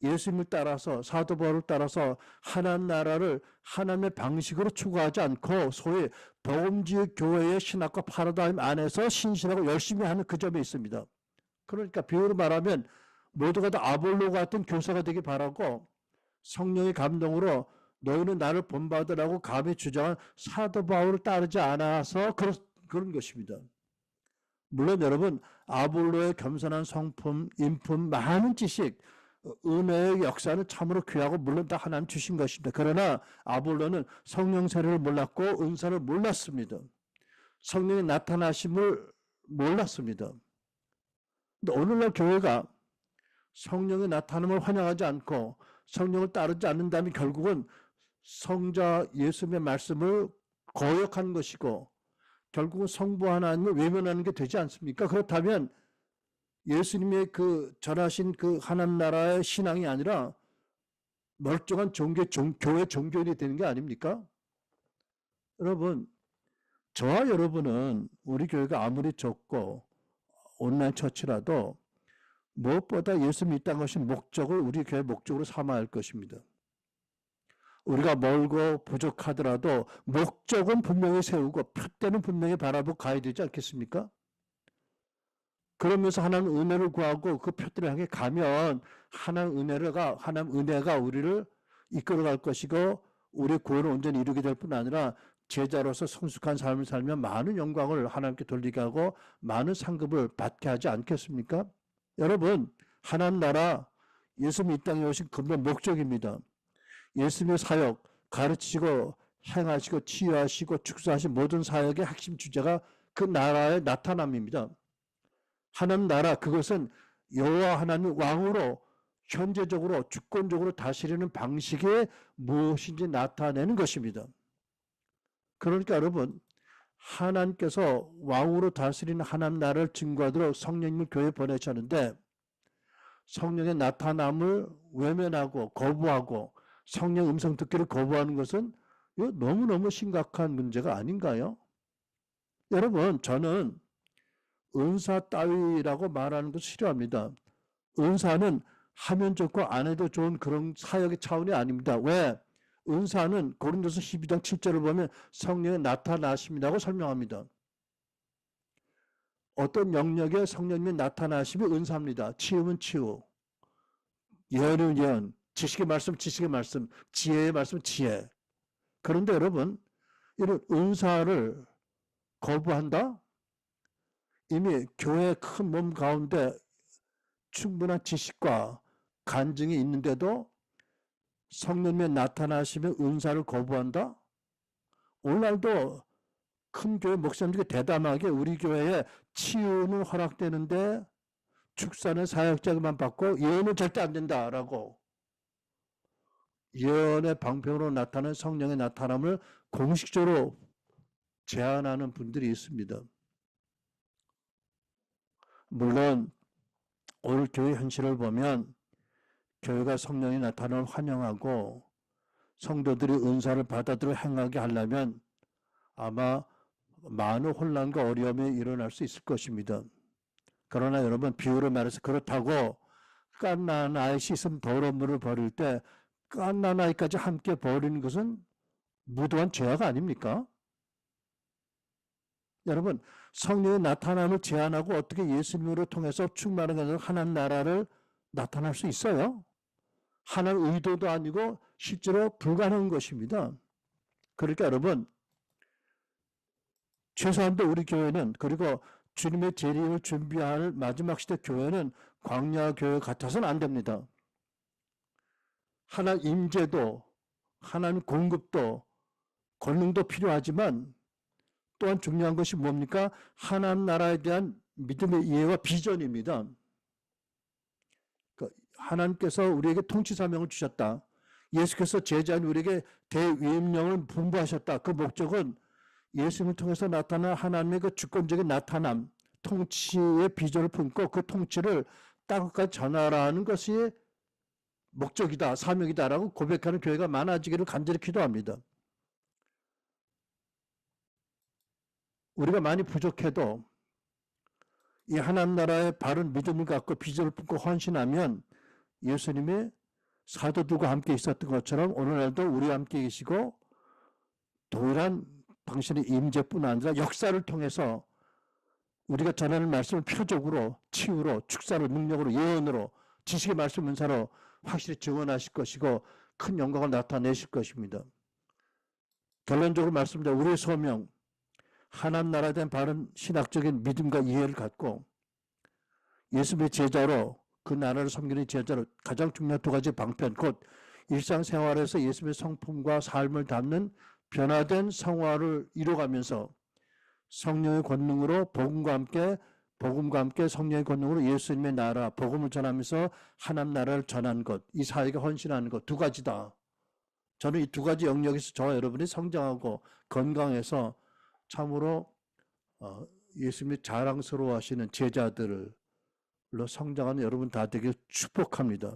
예수님을 따라서 사도 바울을 따라서 하나님 나라를 하나님의 방식으로 추구하지 않고 소위 복음주의 교회의 신학과 파라다임 안에서 신실하고 열심히 하는 그 점에 있습니다. 그러니까 비유로 말하면 모두가 다 아볼로 같은 교사가 되길 바라고 성령의 감동으로 너희는 나를 본받으라고 감히 주장한 사도 바울을 따르지 않아서 그런 것입니다. 물론 여러분 아볼로의 겸손한 성품, 인품, 많은 지식, 은혜의 역사는 참으로 귀하고 물론 다 하나님 주신 것입니다. 그러나 아볼로는 성령 세례를 몰랐고 은사를 몰랐습니다. 성령의 나타나심을 몰랐습니다. 근데 오늘날 교회가 성령의 나타남을 환영하지 않고 성령을 따르지 않는다면 결국은 성자 예수님의 말씀을 거역하는 것이고 결국은 성부 하나님을 외면하는 게 되지 않습니까? 그렇다면 예수님의 그 전하신 그 하나님 나라의 신앙이 아니라 멀쩡한 교회 종교인이 되는 게 아닙니까? 여러분, 저와 여러분은 우리 교회가 아무리 적고 온라인 처치라도 무엇보다 예수 믿다는 것이 목적을 우리 교회 목적으로 삼아야 할 것입니다. 우리가 멀고 부족하더라도 목적은 분명히 세우고 표대는 분명히 바라보고 가야 되지 않겠습니까? 그러면서 하나님 은혜를 구하고 그 표대를 향해 가면 하나님 은혜가 우리를 이끌어갈 것이고 우리의 구원을 온전히 이루게 될 뿐 아니라 제자로서 성숙한 삶을 살면 많은 영광을 하나님께 돌리게 하고 많은 상급을 받게 하지 않겠습니까? 여러분, 하나님 나라, 예수님이 이 땅에 오신 근본 목적입니다. 예수님의 사역, 가르치시고 행하시고 치유하시고 축사하신 모든 사역의 핵심 주제가 그 나라의 나타남입니다. 하나님 나라, 그것은 여호와 하나님 왕으로 현재적으로 주권적으로 다스리는 방식이 무엇인지 나타내는 것입니다. 그러니까 여러분, 하나님께서 왕으로 다스리는 하나님 나라를 증거하도록 성령님을 교회에 보내셨는데 성령의 나타남을 외면하고 거부하고 성령 음성 듣기를 거부하는 것은 너무너무 심각한 문제가 아닌가요? 여러분, 저는 은사 따위라고 말하는 것을 싫어합니다. 은사는 하면 좋고 안 해도 좋은 그런 사역의 차원이 아닙니다. 왜? 은사는 고린도서 12장 7절을 보면 성령의 나타나심이라고 설명합니다. 어떤 영역에 성령님이 나타나심이 은사입니다. 치유는 치유, 예언은 예언, 지식의 말씀, 지식의 말씀, 지혜의 말씀, 지혜. 그런데 여러분, 이런 은사를 거부한다? 이미 교회의 큰 몸 가운데 충분한 지식과 간증이 있는데도 성령님의 나타나시면 은사를 거부한다? 오늘날도 큰 교회 목사님들이 대담하게 우리 교회에 치유는 허락되는데 축사는 사역자만 받고 예언은 절대 안 된다라고 예언의 방편으로 나타나는 성령의 나타남을 공식적으로 제안하는 분들이 있습니다. 물론 오늘 교회 현실을 보면 교회가 성령이 나타남을 환영하고 성도들이 은사를 받아들여 행하게 하려면 아마 많은 혼란과 어려움이 일어날 수 있을 것입니다. 그러나 여러분, 비유로 말해서 그렇다고 갓난 아이 씻은 더러운 물을 버릴 때 갓난 아이까지 함께 버리는 것은 무도한 죄악 아닙니까? 여러분, 성령의 나타남을 제한하고 어떻게 예수님으로 통해서 충만한 것으로 하나님 나라를 나타날 수 있어요? 하나님 의도도 아니고 실제로 불가능한 것입니다. 그러니까 여러분, 최소한도 우리 교회는, 그리고 주님의 재림을 준비할 마지막 시대 교회는 광야 교회 같아서는 안 됩니다. 하나님 임재도, 하나님 공급도, 권능도 필요하지만 또한 중요한 것이 뭡니까? 하나님 나라에 대한 믿음의 이해와 비전입니다. 하나님께서 우리에게 통치 사명을 주셨다. 예수께서 제자인 우리에게 대위임령을 분부하셨다. 그 목적은 예수님을 통해서 나타난 하나님의 그 주권적인 나타남, 통치의 비전을 품고 그 통치를 땅까지 전하라는 것이 목적이다, 사명이다라고 고백하는 교회가 많아지기를 간절히 기도합니다. 우리가 많이 부족해도 이 하나님 나라의 바른 믿음을 갖고 비전을 품고 헌신하면 예수님이 사도들과 함께 있었던 것처럼 오늘날도 우리와 함께 계시고 동일한 당신의 임재뿐 아니라 역사를 통해서 우리가 전하는 말씀을 표적으로, 치유로, 축사로, 능력으로, 예언으로, 지식의 말씀 은사로 확실히 증언하실 것이고 큰 영광을 나타내실 것입니다. 결론적으로 말씀드려 우리의 소명, 하나님 나라에 대한 바른 신학적인 믿음과 이해를 갖고 예수님의 제자로 그 나라를 섬기는 제자로 가장 중요한 두 가지 방편, 곧 일상생활에서 예수님의 성품과 삶을 담는 변화된 성화를 이루어가면서 성령의 권능으로 복음과 함께 성령의 권능으로 예수님의 나라, 복음을 전하면서 하나님 나라를 전하는 것, 이 사역에 헌신하는 것, 두 가지다. 저는 이 두 가지 영역에서 저와 여러분이 성장하고 건강해서 참으로 예수님이 자랑스러워하시는 제자들로 성장하는 여러분 다 되길 축복합니다.